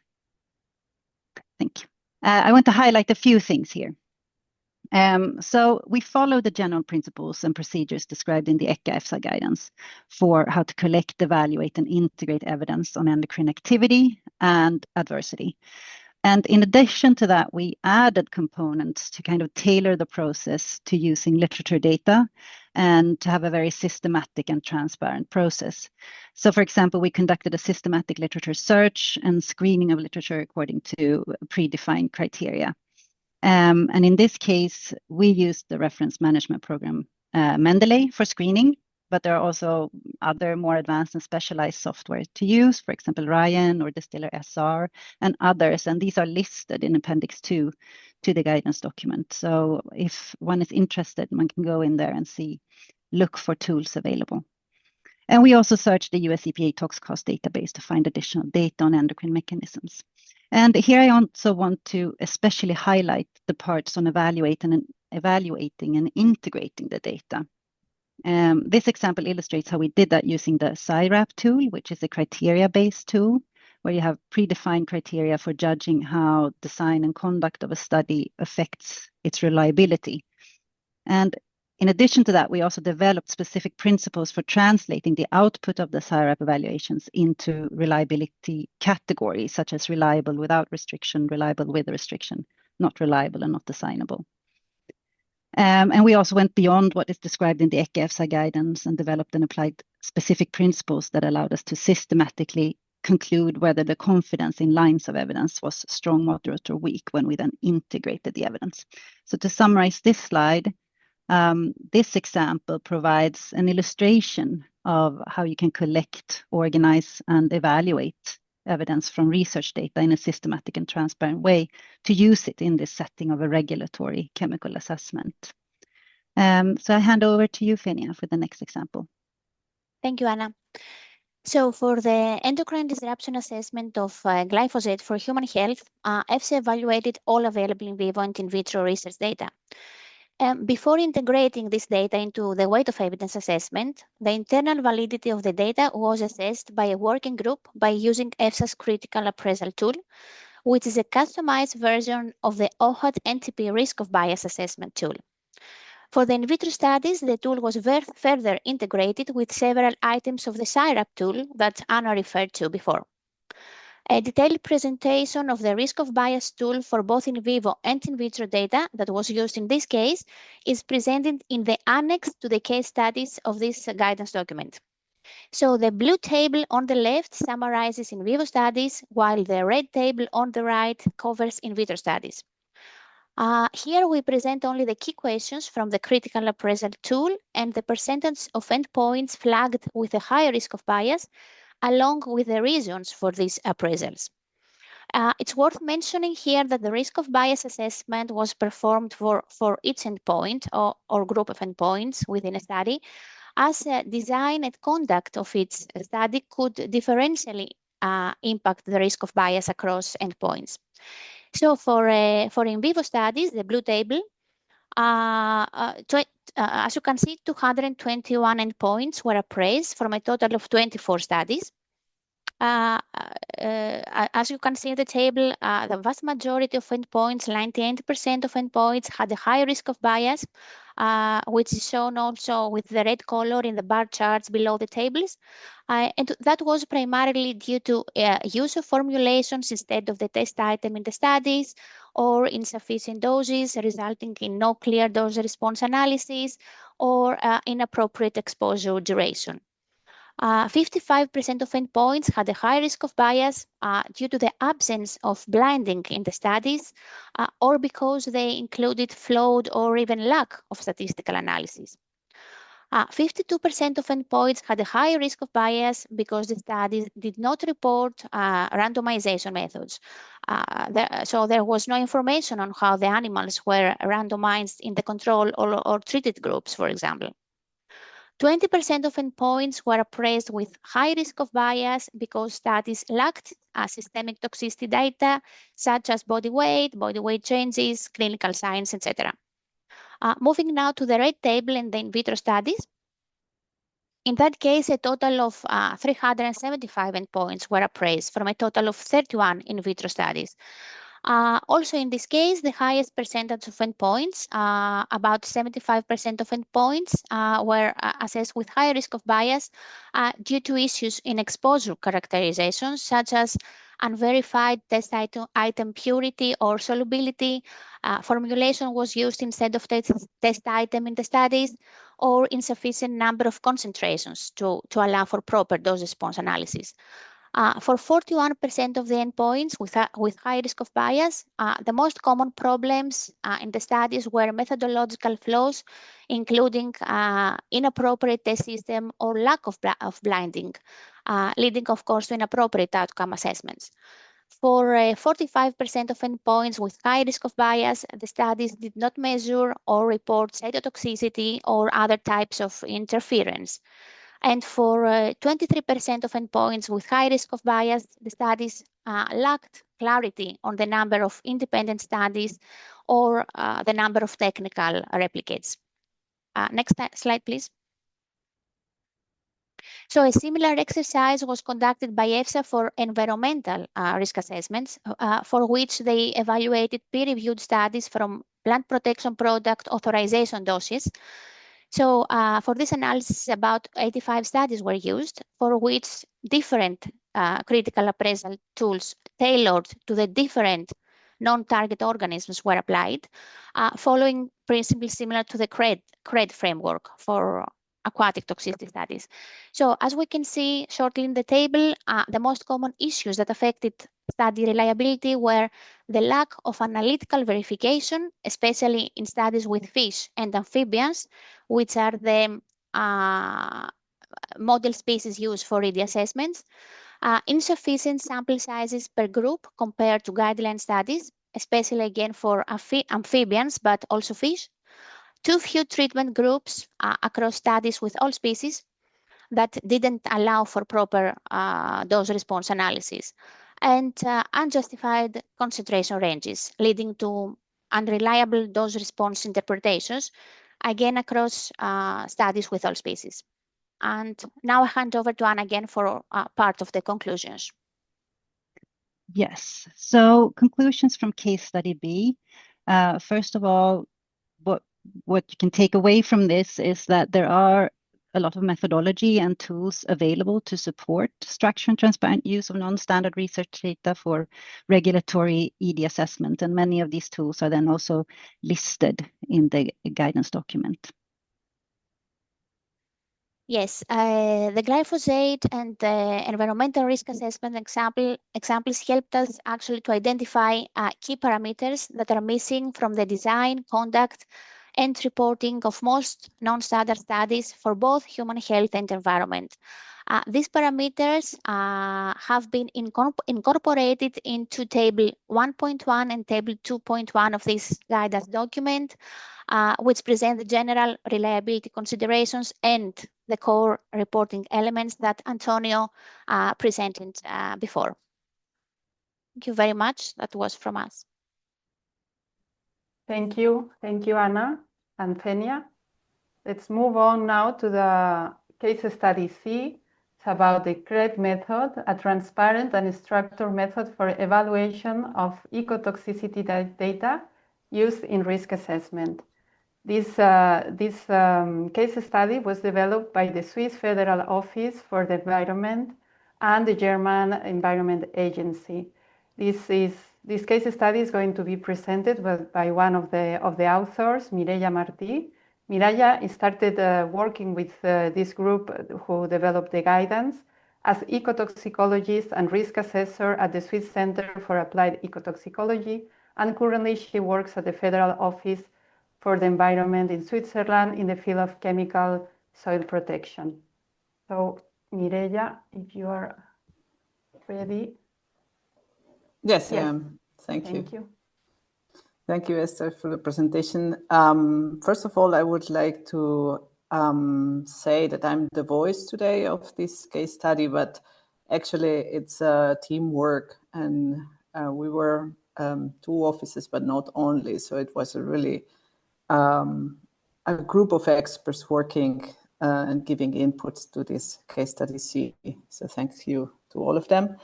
Thank you. I want to highlight a few things here. So we follow the general principles and procedures described in the ECHA-EFSA guidance for how to collect, evaluate, and integrate evidence on endocrine activity and adversity. And in addition to that, we added components to kind of tailor the process to using literature data and to have a very systematic and transparent process. So for example, we conducted a systematic literature search and screening of literature according to predefined criteria. And in this case, we used the reference management program Mendeley for screening, but there are also other more advanced and specialized software to use, for example, Ryan or Distiller SR and others. And these are listed in Appendix 2 to the guidance document. So if one is interested, one can go in there and look for tools available. And we also searched the US EPA ToxCost database to find additional data on endocrine mechanisms. And here I also want to especially highlight the parts on evaluating and integrating the data. This example illustrates how we did that using the CIRAP tool, which is a criteria-based tool, where you have predefined criteria for judging how design and conduct of a study affects its reliability. And in addition to that, we also developed specific principles for translating the output of the CIRAP evaluations into reliability categories, such as reliable without restriction, reliable with restriction, not reliable and not designable. And we also went beyond what is described in the ECHA-EFSA guidance and developed and applied specific principles that allowed us to systematically conclude whether the confidence in lines of evidence was strong, moderate, or weak when we then integrated the evidence. So to summarize this slide, this example provides an illustration of how you can collect, organize, and evaluate evidence from research data in a systematic and transparent way to use it in this setting of a regulatory chemical assessment. So I hand over to you, Fenia, for the next example. Thank you, Anna. So for the endocrine disruption assessment of glyphosate for human health, EFSA evaluated all available in vivo and in vitro research data. Before integrating this data into the weight of evidence assessment, the internal validity of the data was assessed by a working group by using EFSA's critical appraisal tool, which is a customized version of the OHAT NTP risk of bias assessment tool. For the in vitro studies, the tool was further integrated with several items of the CIRAP tool that Anna referred to before. A detailed presentation of the risk of bias tool for both in vivo and in vitro data that was used in this case is presented in the annex to the case studies of this guidance document. So the blue table on the left summarizes in vivo studies, while the red table on the right covers in vitro studies. Here we present only the key questions from the critical appraisal tool and the percentage of endpoints flagged with a higher risk of bias, along with the reasons for these appraisals. It's worth mentioning here that the risk of bias assessment was performed for each endpoint or group of endpoints within a study, as design and conduct of its study could differentially impact the risk of bias across endpoints. So for in vivo studies, the blue table, as you can see, 221 endpoints were appraised from a total of 24 studies. As you can see in the table, the vast majority of endpoints, 98% of endpoints, had a high risk of bias, which is shown also with the red color in the bar charts below the tables. And that was primarily due to use of formulations instead of the test item in the studies, or insufficient doses resulting in no clear dose response analysis, or inappropriate exposure duration. 55% of endpoints had a high risk of bias due to the absence of blinding in the studies, or because they included flawed or even lack of statistical analysis. 52% of endpoints had a high risk of bias because the studies did not report randomization methods. So there was no information on how the animals were randomized in the control or treated groups, for example. 20% of endpoints were appraised with high risk of bias because studies lacked systemic toxicity data, such as body weight changes, clinical signs, etc. Moving now to the red table in the in vitro studies. In that case, a total of 375 endpoints were appraised from a total of 31 in vitro studies. Also in this case, the highest percentage of endpoints, about 75% of endpoints were assessed with high risk of bias due to issues in exposure characterizations, such as unverified test item purity or solubility, formulation was used instead of test item in the studies, or insufficient number of concentrations to allow for proper dose response analysis. For 41% of the endpoints with high risk of bias, the most common problems in the studies were methodological flaws, including inappropriate test system or lack of blinding, leading, of course, to inappropriate outcome assessments. For 45% of endpoints with high risk of bias, the studies did not measure or report cytotoxicity or other types of interference. And for 23% of endpoints with high risk of bias, the studies lacked clarity on the number of independent studies or the number of technical replicates. Next slide, please. So a similar exercise was conducted by EFSA for environmental risk assessments, for which they evaluated peer-reviewed studies from plant protection product authorization dossiers. So for this analysis, about 85 studies were used, for which different critical appraisal tools tailored to the different non-target organisms were applied, following principles similar to the CRED framework for aquatic toxicity studies. So as we can see shortly in the table, the most common issues that affected study reliability were the lack of analytical verification, especially in studies with fish and amphibians, which are the model species used for ED assessments, insufficient sample sizes per group compared to guideline studies, especially again for amphibians, but also fish, too few treatment groups across studies with all species that didn't allow for proper dose response analysis, and unjustified concentration ranges, leading to unreliable dose response interpretations, again across studies with all species. And now I hand over to Anna again for part of the conclusions. Yes, so conclusions from case study B. First of all, what you can take away from this is that there are a lot of methodology and tools available to support structured and transparent use of non-standard research data for regulatory ED assessment. And many of these tools are then also listed in the guidance document. Yes, the glyphosate and the environmental risk assessment examples helped us actually to identify key parameters that are missing from the design, conduct, and reporting of most non-standard studies for both human health and environment. These parameters have been incorporated into Table 1.1 and Table 2.1 of this guidance document, which present the general reliability considerations and the core reporting elements that Antonio presented before. Thank you very much. That was from us. Thank you, Anna and Fenia. Let's move on now to the case study C. It's about the CRED method, a transparent and structured method for evaluation of ecotoxicity data used in risk assessment. This case study was developed by the Swiss Federal Office for the Environment and the German Environment Agency. This case study is going to be presented by one of the authors, Mireia Martí. Mireia started working with this group who developed the guidance as ecotoxicologist and risk assessor at the Swiss Center for Applied Ecotoxicology, and currently she works at the Federal Office for the Environment in Switzerland in the field of chemical soil protection. So, Mireia, if you are ready. Yes, I am. Thank you. Thank you, Esther, for the presentation. First of all, I would like to say that I'm the voice today of this case study, but actually it's teamwork, and we were 2 offices, but not only. So it was a really a group of experts working and giving inputs to this case study C. So thank you to all of them.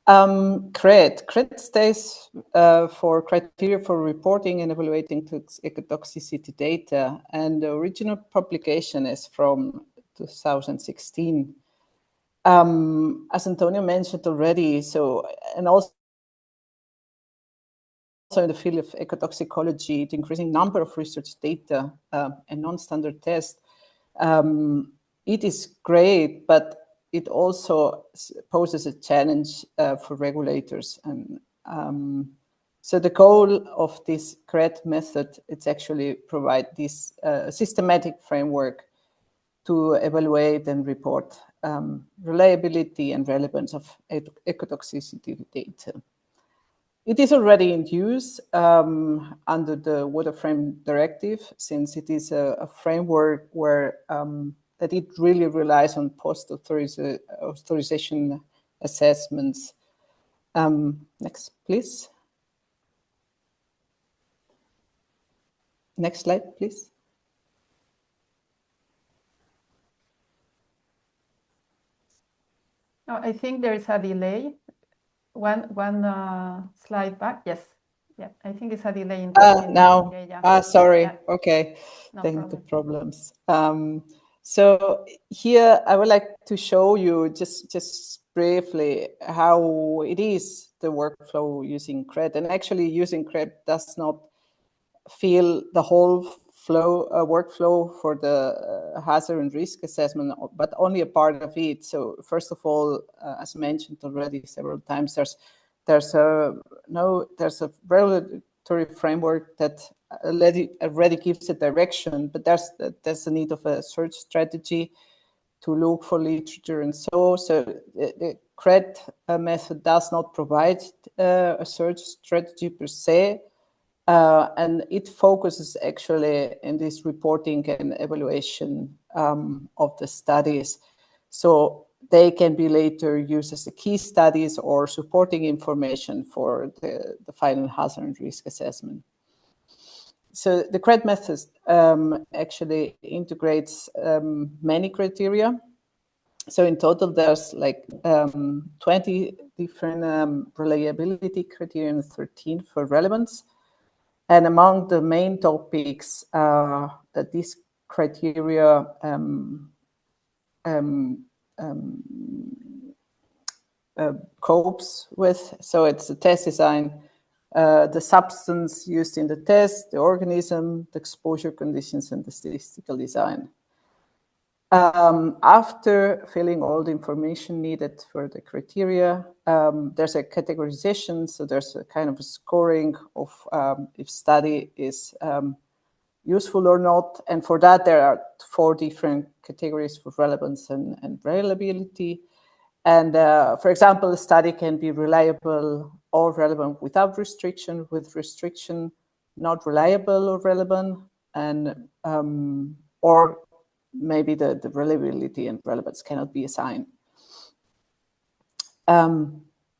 CRED stands for Criteria for Reporting and Evaluating Ecotoxicity Data, and the original publication is from 2016. As Antonio mentioned already, so, and also in the field of ecotoxicology, the increasing number of research data and non-standard tests, it is great, but it also poses a challenge for regulators. And so the goal of this CRED method, it's actually provide this systematic framework to evaluate and report reliability and relevance of ecotoxicity data. It is already in use under the Water Frame Directive, since it is a framework where that it really relies on post-authorization assessments. Next, please. Next slide, please. Oh, I think there is a delay. One slide back. Yes. Yeah, I think it's a delay in now. Yeah. Sorry. Yeah. Okay. No Thank problem. the problems. So here I would like to show you just briefly how it is the workflow using CRED. And actually using CRED does not fill the whole flow workflow for the hazard and risk assessment, but only a part of it. So first of all, as mentioned already several times, there's a regulatory framework that already gives a direction, but there's a need of a search strategy to look for literature and so the CRED method does not provide a search strategy per se. And it focuses actually in this reporting and evaluation of the studies. So they can be later used as the key studies or supporting information for the final hazard and risk assessment. So the CRED method actually integrates many criteria. So in total, there's like 20 different reliability criteria and 13 for relevance. And among the main topics that this criteria copes with, so it's the test design, the substance used in the test, the organism, the exposure conditions, and the statistical design. After filling all the information needed for the criteria, there's a categorization. So there's a kind of a scoring of if study is useful or not. And for that, there are 4 different categories for relevance and reliability. And for example, the study can be reliable or relevant without restriction, with restriction, not reliable or relevant, and or maybe the reliability and relevance cannot be assigned.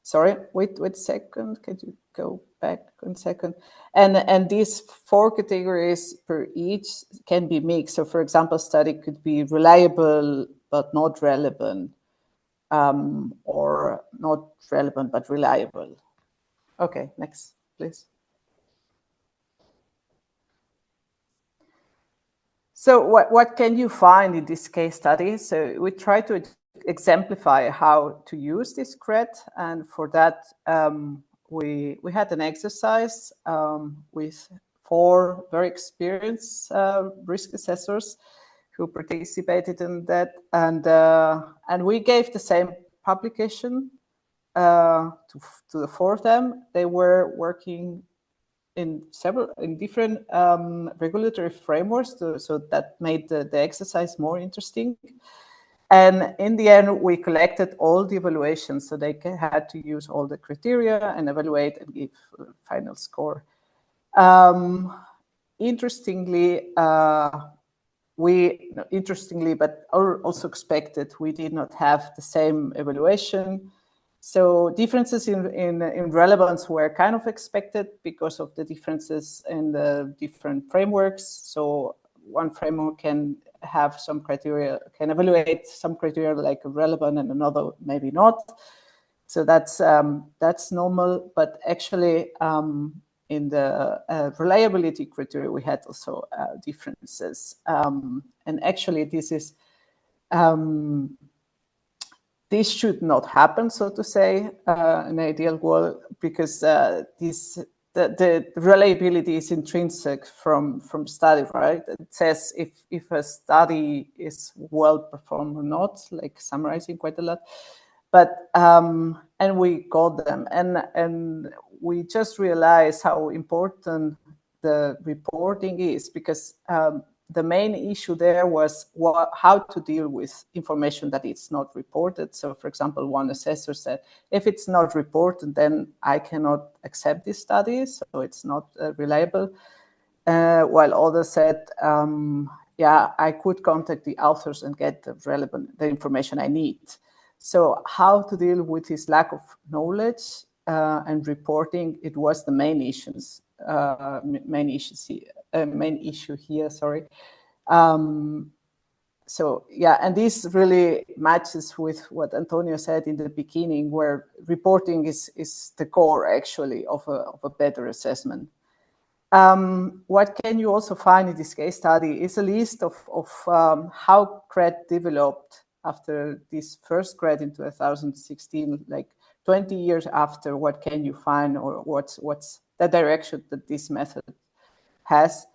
Sorry, wait a second. Can you go back 1 second? And these 4 categories per each can be mixed. So for example, study could be reliable but not relevant, or not relevant but reliable. Okay, next, please. So what can you find in this case study? So we try to exemplify how to use this CRED, and for that we had an exercise with 4 very experienced risk assessors who participated in that, and we gave the same publication to the 4 of them. They were working in different regulatory frameworks, so that made the exercise more interesting. And in the end, we collected all the evaluations, so they had to use all the criteria and evaluate and give a final score. Interestingly, we, interestingly, but also expected, we did not have the same evaluation. So differences in relevance were kind of expected because of the differences in the different frameworks. So one framework can have some criteria, can evaluate some criteria like relevant and another maybe not. So that's normal, but actually in the reliability criteria, we had also differences. And actually this is, this should not happen, so to say, in an ideal world, because the reliability is intrinsic from study, right? It says if a study is well performed or not, like summarizing quite a lot. But and we got them, and we just realized how important the reporting is, because the main issue there was how to deal with information that it's not reported. So, for example, one assessor said, if it's not reported, then I cannot accept this study, so it's not reliable. While others said, yeah, I could contact the authors and get the information I need. So how to deal with this lack of knowledge and reporting, it was the main main issue here, sorry. So yeah, and this really matches with what Antonio said in the beginning, where reporting is the core actually of a better assessment. What can you also find in this case study is a list of how CRED developed after this first CRED in 2016, like 20 years after. What can you find, or what's the direction that this method has?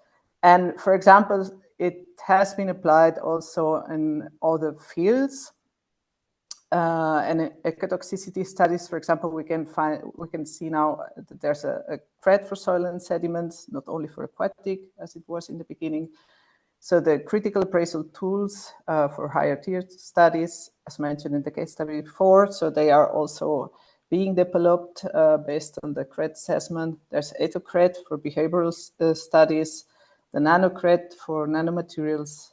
And for example, it has been applied also in other fields. And ecotoxicity studies, for example, we can see now that there's a CRED for soil and sediments, not only for aquatic as it was in the beginning. So the critical appraisal tools for higher tier studies, as mentioned in the case study before, so they are also being developed based on the CRED assessment. There's ETHOCRED for behavioral studies, the NanoCRED for nanomaterials.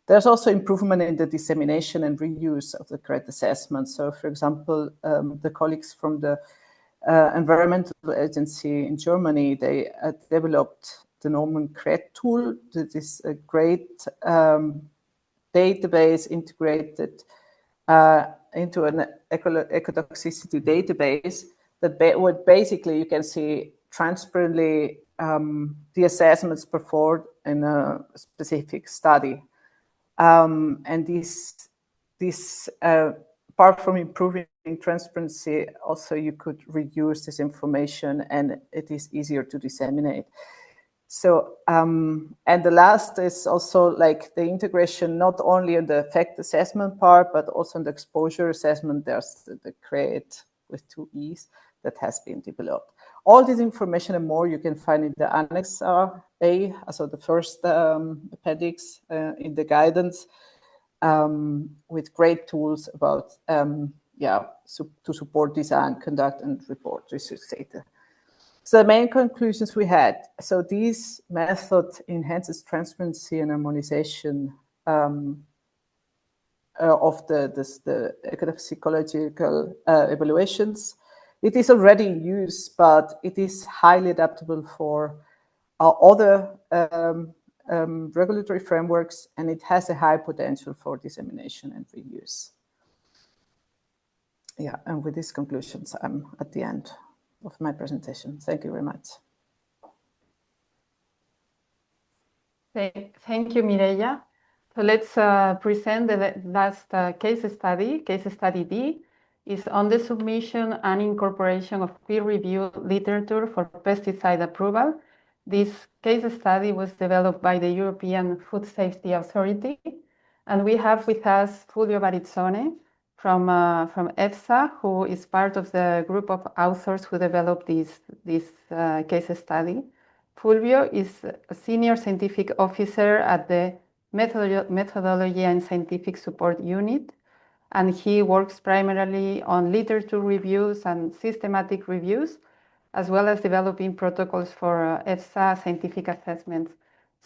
There's also improvement in the dissemination and reuse of the CRED assessment. So, for example, the colleagues from the Environmental Agency in Germany, they developed the Norman CRED tool. That is a great database integrated into an ecotoxicity database that basically you can see transparently the assessments performed in a specific study. And this apart from improving transparency, also you could reuse this information and it is easier to disseminate. So, and the last is also like the integration, not only in the effect assessment part, but also in the exposure assessment. There's the CRED with 2 E's that has been developed. All this information and more you can find in the Annex A, so the first appendix in the guidance, with great tools about, to support design, conduct, and report research data. So the main conclusions we had, so this method enhances transparency and harmonization of the ecotoxicological evaluations. It is already in use, but it is highly adaptable for other regulatory frameworks, and it has a high potential for dissemination and reuse. Yeah, and with these conclusions, I'm at the end of my presentation. Thank you very much. Thank you, Mireia. So let's present the last case study. Case study D is on the submission and incorporation of peer-reviewed literature for pesticide approval. This case study was developed by the European Food Safety Authority, and we have with us Fulvio Barizzone from EFSA, who is part of the group of authors who developed this case study. Fulvio is a senior scientific officer at the Methodology and Scientific Support Unit, and he works primarily on literature reviews and systematic reviews, as well as developing protocols for EFSA scientific assessments.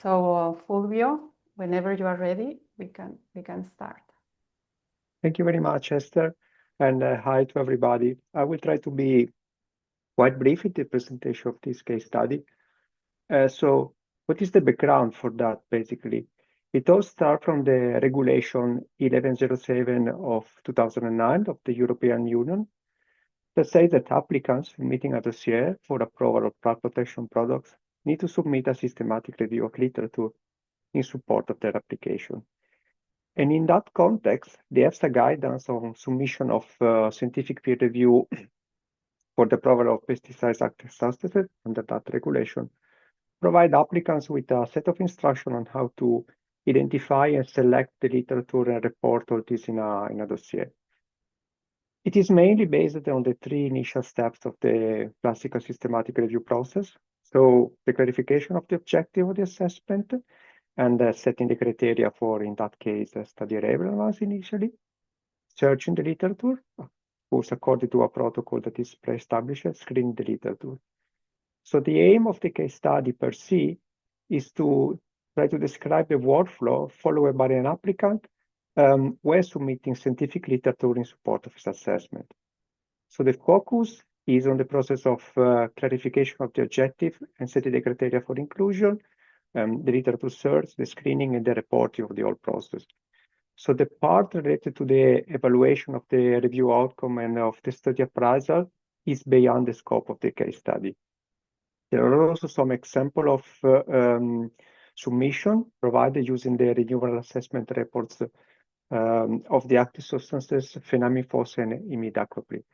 So, Fulvio, whenever you are ready, we can start. Thank you very much, Esther, and hi to everybody. I will try to be quite brief in the presentation of this case study. So what is the background for that, basically? It all starts from the regulation 1107 of 2009 of the European Union that says that applicants submitting a dossier for approval of plant protection products need to submit a systematic review of literature in support of their application. And in that context, the EFSA guidance on submission of scientific peer review for the approval of pesticides active substances under that regulation provide applicants with a set of instructions on how to identify and select the literature and report all this in a dossier. It is mainly based on the three initial steps of the classical systematic review process. So the clarification of the objective of the assessment, and setting the criteria for, in that case, study relevance initially, searching the literature, of course, according to a protocol that is pre-established, screening the literature. So the aim of the case study per se is to try to describe the workflow followed by an applicant when submitting scientific literature in support of his assessment. So the focus is on the process of clarification of the objective and setting the criteria for inclusion, the literature search, the screening, and the reporting of the whole process. So the part related to the evaluation of the review outcome and of the study appraisal is beyond the scope of the case study. There are also some examples of submission provided using the renewal assessment reports of the active substances, phenamifos and imidacloprid.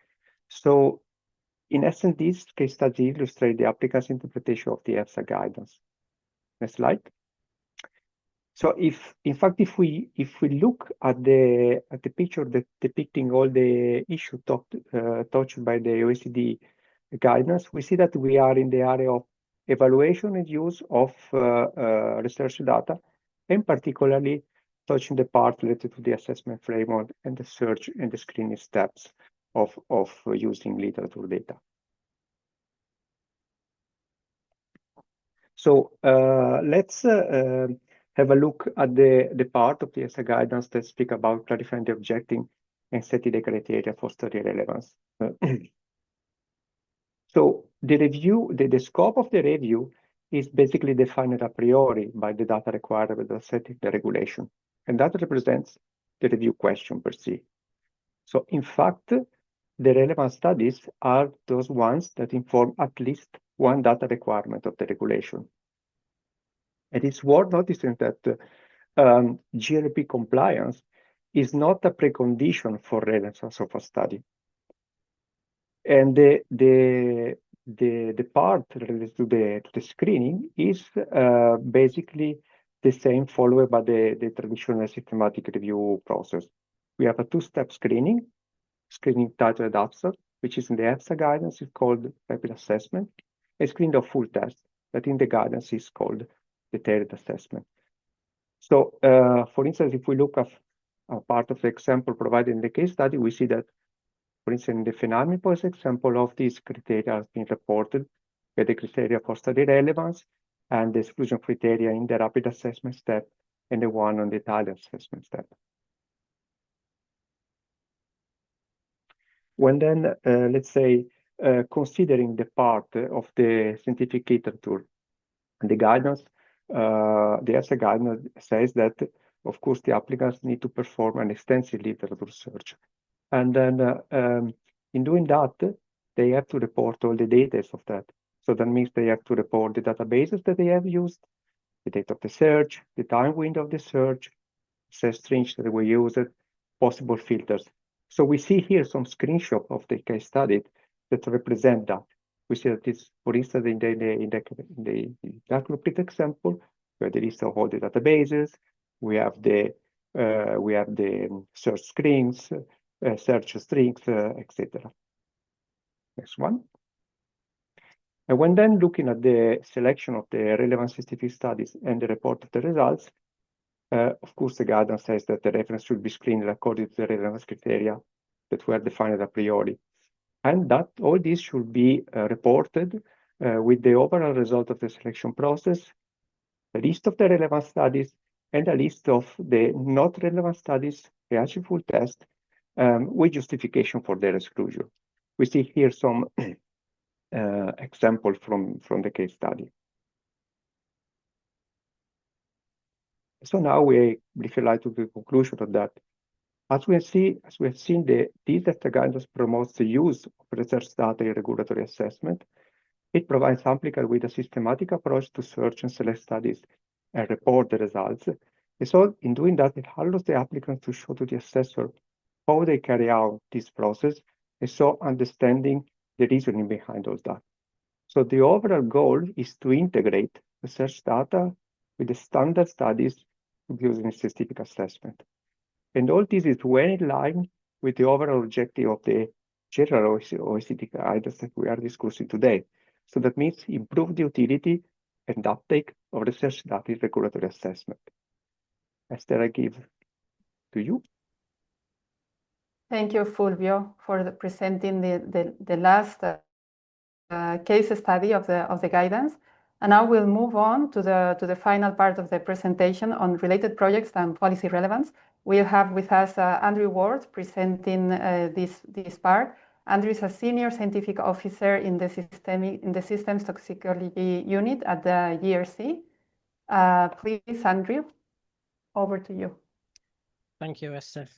So in essence, this case study illustrates the applicant's interpretation of the EFSA guidance. Next slide. So if we look at the picture that depicting all the issues touched by the OECD guidance, we see that we are in the area of evaluation and use of research data, and particularly touching the part related to the assessment framework and the search and the screening steps of using literature data. So let's have a look at the part of the EFSA guidance that speak about clarifying the objective and setting the criteria for study relevance. So the scope of the review is basically defined a priori by the data required by the setting the regulation, and that represents the review question per se. So in fact, the relevant studies are those ones that inform at least one data requirement of the regulation. And it's worth noticing that GLP compliance is not a precondition for relevance of a study. And the part related to the screening is basically the same followed by the traditional systematic review process. We have a two-step screening titled abstract, which is in the EFSA guidance, is called rapid assessment, and screening of full test, that in the guidance is called detailed assessment. So, for instance, if we look at a part of the example provided in the case study, we see that, for instance, in the phenamipos example of these criteria has been reported with the criteria for study relevance and the exclusion criteria in the rapid assessment step and the one on the detailed assessment step. When then, let's say, considering the part of the scientific literature and the guidance, the EFSA guidance says that, of course, the applicants need to perform an extensive literature search. And then in doing that, they have to report all the data of that. So that means they have to report the databases that they have used, the date of the search, the time window of the search, search strings that were used, possible filters. So we see here some screenshot of the case study that represent that. We see that this, for instance, in the imidacloprid example, where there is all the databases, we have the search screens, search strings, etc. Next one. And when then looking at the selection of the relevant scientific studies and the report of the results, of course, the guidance says that the reference should be screened according to the relevance criteria that were defined a priori. And that all this should be reported with the overall result of the selection process, the list of the relevant studies, and a list of the not relevant studies, reaction full test, with justification for their exclusion. We see here some example from the case study. So now we briefly like to the conclusion of that. As we have seen, the data guidance promotes the use of research data in regulatory assessment. It provides applicants with a systematic approach to search and select studies and report the results. And so in doing that, it allows the applicants to show to the assessor how they carry out this process, and so understanding the reasoning behind all that. So the overall goal is to integrate research data with the standard studies used in statistical assessment. And all this is well in line with the overall objective of the general OECD guidance that we are discussing today. So that means improve the utility and uptake of research data in regulatory assessment. Esther, I give to you. Thank you, Fulvio, for presenting the last case study of the guidance. And now we'll move on to the final part of the presentation on related projects and policy relevance. We'll have with us Andrew Ward presenting this part. Andrew is a senior scientific officer in the Systems Toxicology Unit at the JRC. Please, Andrew, over to you. Thank you, Esther.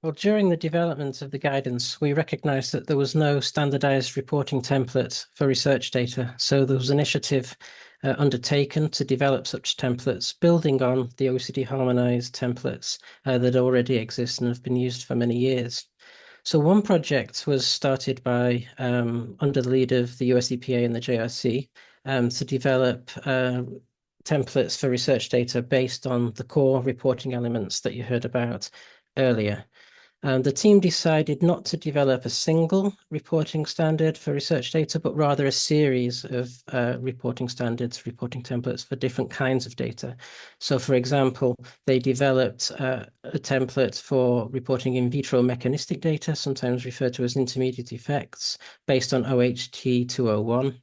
Well, during the development of the guidance, we recognized that there was no standardized reporting template for research data. So there was an initiative undertaken to develop such templates, building on the OECD harmonized templates that already exist and have been used for many years. So one project was started by, under the lead of the US EPA and the JRC, to develop templates for research data based on the core reporting elements that you heard about earlier. The team decided not to develop a single reporting standard for research data, but rather a series of reporting standards, reporting templates for different kinds of data. So, for example, they developed a template for reporting in vitro mechanistic data, sometimes referred to as intermediate effects, based on OHT 201.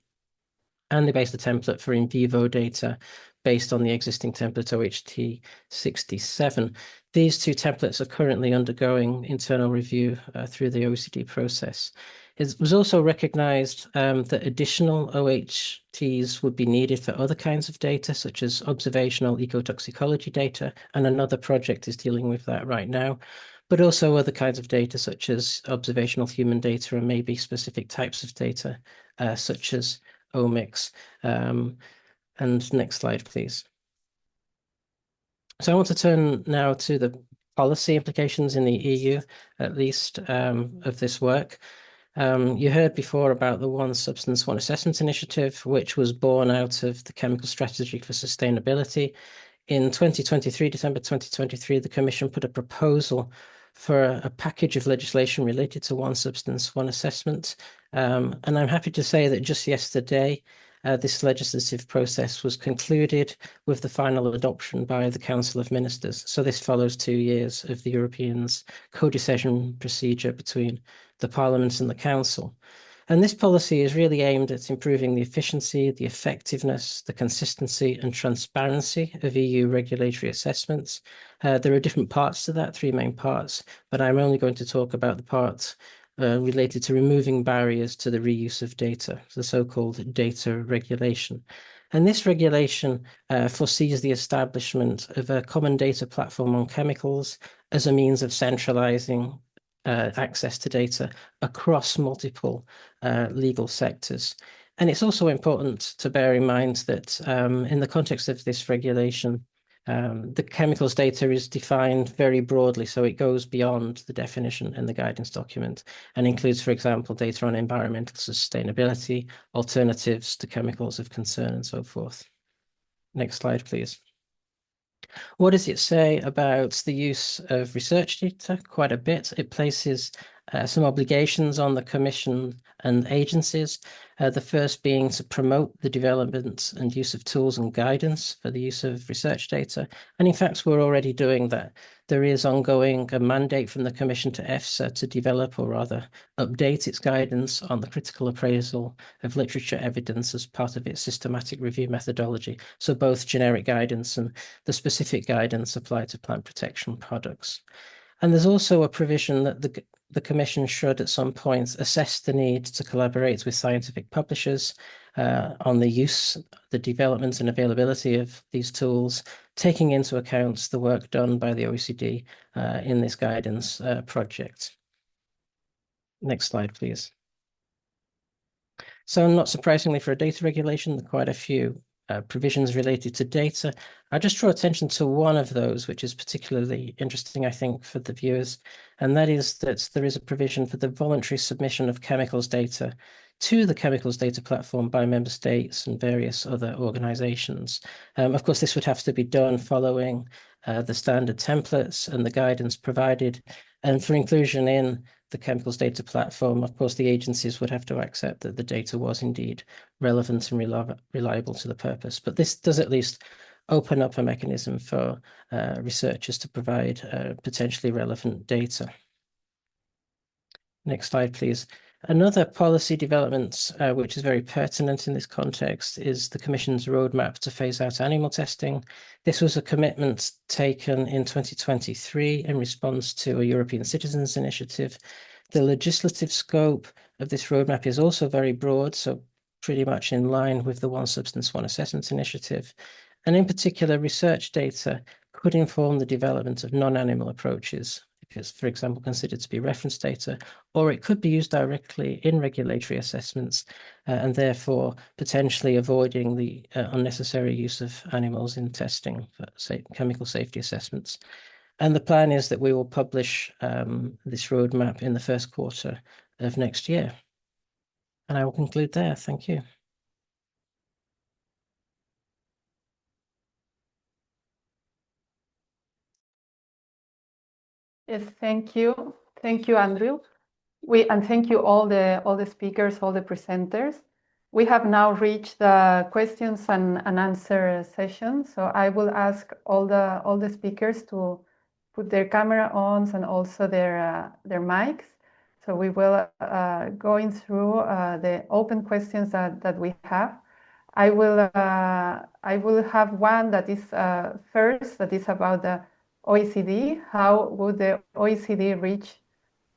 And they based a template for in vivo data based on the existing template OHT 67. These two templates are currently undergoing internal review through the OECD process. It was also recognized that additional OHTs would be needed for other kinds of data, such as observational ecotoxicology data, and another project is dealing with that right now, but also other kinds of data, such as observational human data and maybe specific types of data, such as omics. And next slide, please. So I want to turn now to the policy implications in the EU, at least, of this work. You heard before about the One Substance, One Assessment initiative, which was born out of the Chemical Strategy for Sustainability. In 2023, December 2023, the Commission put a proposal for a package of legislation related to One Substance, One Assessment. And I'm happy to say that just yesterday, this legislative process was concluded with the final adoption by the Council of Ministers. So this follows 2 years of the Europeans' co-decision procedure between the Parliament and the Council. And this policy is really aimed at improving the efficiency, the effectiveness, the consistency and transparency of EU regulatory assessments. There are different parts to that, 3 main parts, but I'm only going to talk about the part related to removing barriers to the reuse of data, the so-called data regulation. And this regulation foresees the establishment of a common data platform on chemicals as a means of centralizing access to data across multiple legal sectors. And it's also important to bear in mind that in the context of this regulation, the chemicals data is defined very broadly, so it goes beyond the definition in the guidance document and includes, for example, data on environmental sustainability, alternatives to chemicals of concern, and so forth. Next slide, please. What does it say about the use of research data? Quite a bit. It places some obligations on the Commission and agencies. The first being to promote the development and use of tools and guidance for the use of research data. And in fact, we're already doing that. There is ongoing a mandate from the Commission to EFSA to develop, or rather update its guidance on the critical appraisal of literature evidence as part of its systematic review methodology. So both generic guidance and the specific guidance applied to plant protection products. And there's also a provision that the Commission should at some point assess the need to collaborate with scientific publishers on the use, the development and availability of these tools, taking into account the work done by the OECD in this guidance project. Next slide, please. So not surprisingly for a data regulation, there are quite a few provisions related to data. I just draw attention to one of those, which is particularly interesting, I think, for the viewers, and that is that there is a provision for the voluntary submission of chemicals data to the chemicals data platform by member states and various other organizations. Of course, this would have to be done following the standard templates and the guidance provided. And for inclusion in the chemicals data platform, of course, the agencies would have to accept that the data was indeed relevant and reliable to the purpose. But this does at least open up a mechanism for researchers to provide potentially relevant data. Next slide, please. Another policy development, which is very pertinent in this context, is the Commission's roadmap to phase out animal testing. This was a commitment taken in 2023 in response to a European Citizens Initiative. The legislative scope of this roadmap is also very broad, so pretty much in line with the One Substance, One Assessment Initiative. And in particular, research data could inform the development of non-animal approaches, if it's, for example, considered to be reference data, or it could be used directly in regulatory assessments and therefore potentially avoiding the unnecessary use of animals in testing for, say, chemical safety assessments. And the plan is that we will publish this roadmap in the first quarter of next year. And I will conclude there. Thank you. Yes, thank you. Thank you, Andrew. And thank you all the speakers, all the presenters. We have now reached the questions and answer session. So I will ask all the speakers to put their camera on and also their mics. So we will going through the open questions that we have. I will have one that is first, that is about the OECD. How would the OECD reach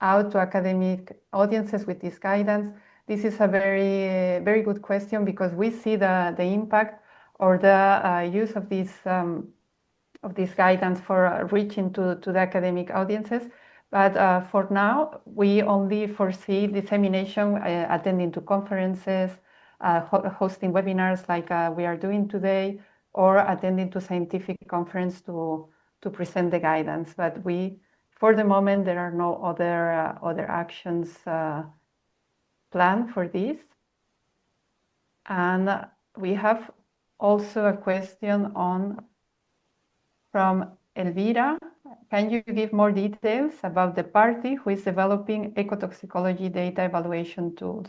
out to academic audiences with this guidance? This is a very good question because we see the impact or the use of this guidance for reaching to the academic audiences. But for now, we only foresee dissemination, attending to conferences, hosting webinars like we are doing today, or attending to scientific conference to present the guidance. But for the moment, there are no other actions planned for this. And we have also a question from Elvira. Can you give more details about the party who is developing ecotoxicology data evaluation tools?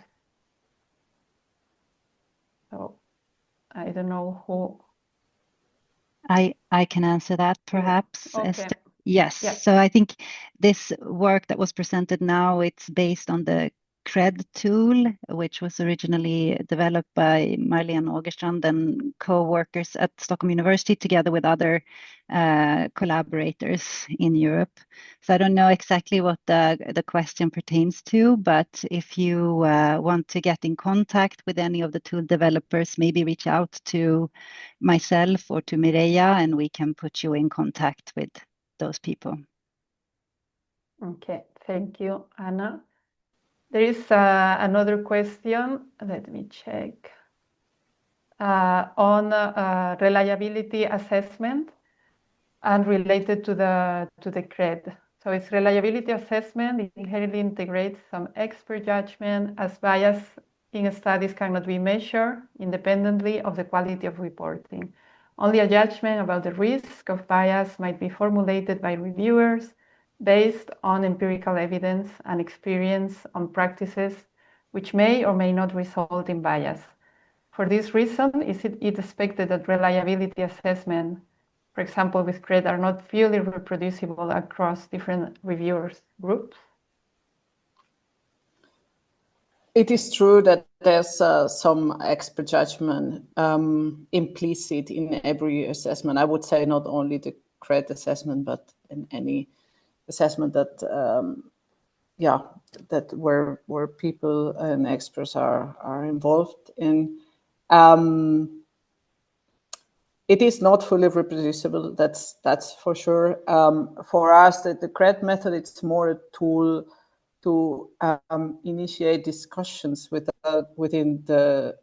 So I don't know who. I can answer that perhaps. Okay. Yes. Yeah. So I think this work that was presented now, it's based on the CRED tool, which was originally developed by Marlene Ågerstrand and co-workers at Stockholm University together with other collaborators in Europe. So I don't know exactly what the question pertains to, but if you want to get in contact with any of the tool developers, maybe reach out to myself or to Mireia, and we can put you in contact with those people. Okay, thank you, Anna. There is another question. Let me check. On reliability assessment and related to the CRED. So its reliability assessment inherently integrates some expert judgment, as bias in studies cannot be measured independently of the quality of reporting. Only a judgment about the risk of bias might be formulated by reviewers. based on empirical evidence and experience on practices which may or may not result in bias. For this reason, it is expected that reliability assessment, for example, with CRED, are not fully reproducible across different reviewers groups? It is true that there's some expert judgment implicit in every assessment. I would say not only the CRED assessment, but in any assessment that, that where people and experts are involved in. It is not fully reproducible. That's for sure. For us, the CRED method, it's more a tool to initiate discussions within the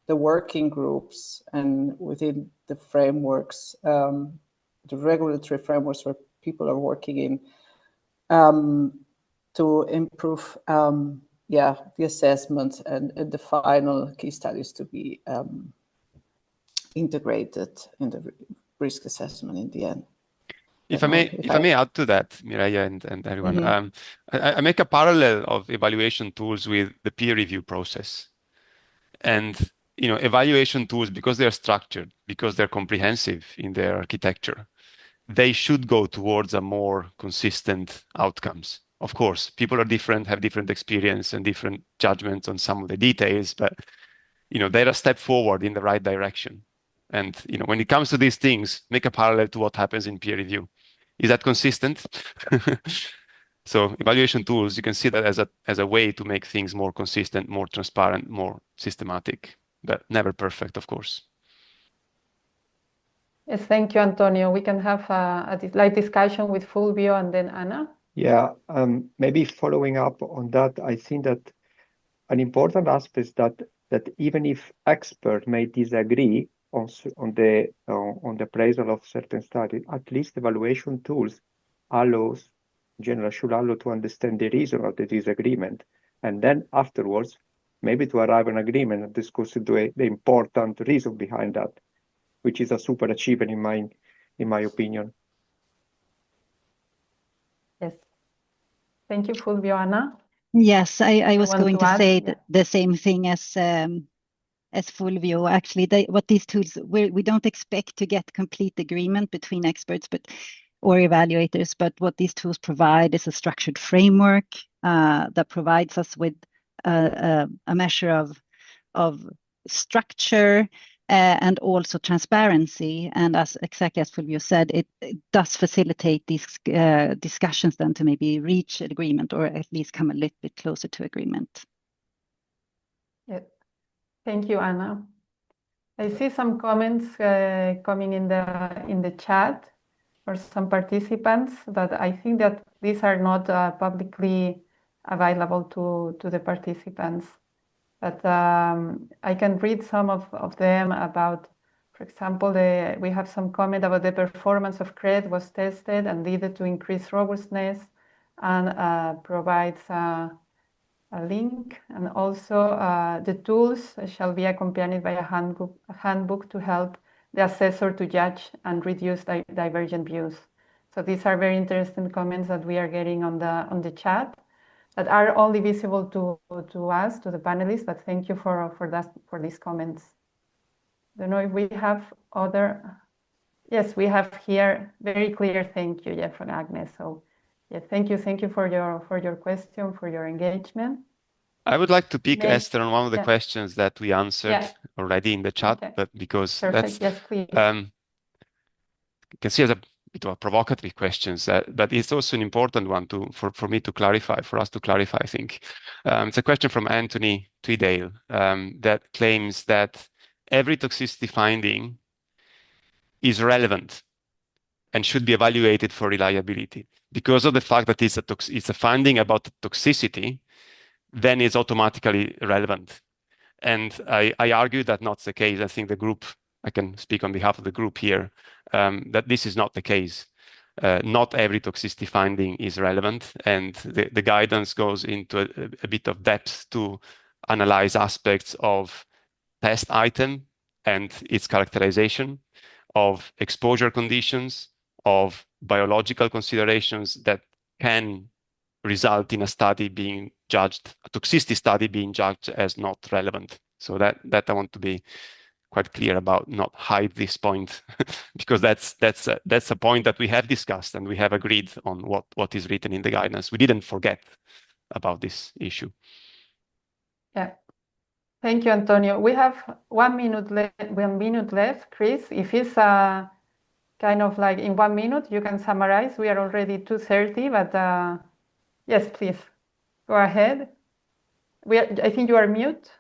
working groups and within the frameworks, the regulatory frameworks where people are working in, to improve the assessment and the final case studies to be integrated in the risk assessment in the end. If I may add to that, Mireia and everyone, I make a parallel of evaluation tools with the peer review process. And evaluation tools, because they're structured, because they're comprehensive in their architecture, they should go towards a more consistent outcomes. Of course, people are different, have different experience and different judgments on some of the details, but they're a step forward in the right direction. And when it comes to these things, make a parallel to what happens in peer review. Is that consistent? So evaluation tools, you can see that as a way to make things more consistent, more transparent, more systematic, but never perfect, of course. Yes, thank you, Antonio. We can have a light discussion with Fulvio and then Anna. Yeah, maybe following up on that, I think that an important aspect is that even if experts may disagree on the appraisal of certain studies, at least evaluation tools should allow to understand the reason of the disagreement, and then afterwards maybe to arrive an agreement and discuss the important reason behind that, which is a super achievement in my opinion. Yes. Thank you, Fulvio. Anna? Yes, I was going to say yeah. the same thing as Fulvio. Actually, what these tools, we don't expect to get complete agreement between experts or evaluators, but what these tools provide is a structured framework that provides us with a measure of structure and also transparency. And exactly as Fulvio said, it does facilitate these discussions then to maybe reach an agreement or at least come a little bit closer to agreement. Yeah. Thank you, Anna. I see some comments coming in the chat for some participants, but I think that these are not publicly available to the participants. But I can read some of them about, for example, we have some comment about the performance of CRED was tested and needed to increase robustness, and provides a link. And also the tools shall be accompanied by a handbook to help the assessor to judge and reduce divergent views. So these are very interesting comments that we are getting on the chat that are only visible to us, to the panelists, but thank you for these comments. Don't know if we have other. Yes, we have here very clear thank you, yeah, from Agnes. So yeah, thank you for your question, for your engagement. I would like to pick Esther on one of the Yeah. questions that we answered already in the chat, Okay. but because Perfect. that's Yes, please. you can see as a bit of a provocative questions, but it's also an important one for me to clarify, for us to clarify, I think. It's a question from Anthony Tweedale that claims that every toxicity finding is relevant and should be evaluated for reliability. Because of the fact that it's a finding about the toxicity, then it's automatically relevant. And I argue that not the case. I think the group, I can speak on behalf of the group here, that this is not the case. Not every toxicity finding is relevant, and the guidance goes into a bit of depth to analyze aspects of test item and its characterization, of exposure conditions, of biological considerations that can result in a study being judged, a toxicity study being judged as not relevant. So that I want to be quite clear about, not hide this point, because that's a point that we have discussed and we have agreed on what is written in the guidance. We didn't forget about this issue. Yeah. Thank you, Antonio. We have 1 minute left. Chris, if it's kind of like in 1 minute, you can summarize. We are already 2:30, but yes, please go ahead. I think you are mute.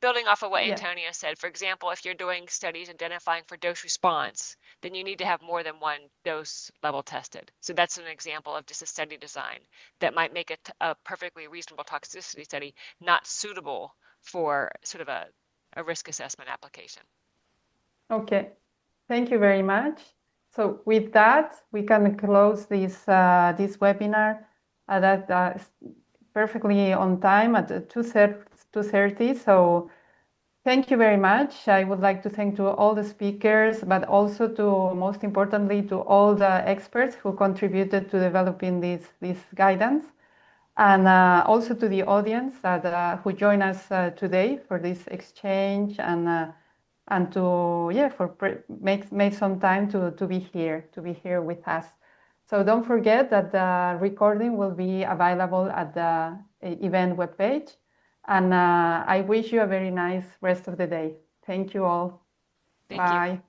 Building off of what Yeah. Antonio said, for example, if you're doing studies identifying for dose response, then you need to have more than one dose level tested. So that's an example of just a study design that might make a perfectly reasonable toxicity study not suitable for sort of a risk assessment application. Okay, thank you very much. So with that, we can close this this webinar that is perfectly on time at 2:30. So thank you very much. I would like to thank to all the speakers, but also to, most importantly, to all the experts who contributed to developing this guidance, and also to the audience that who joined us today for this exchange, and to make some time to be here with us. So don't forget that the recording will be available at the event webpage. And I wish you a very nice rest of the day. Thank you all. Thank you. Bye.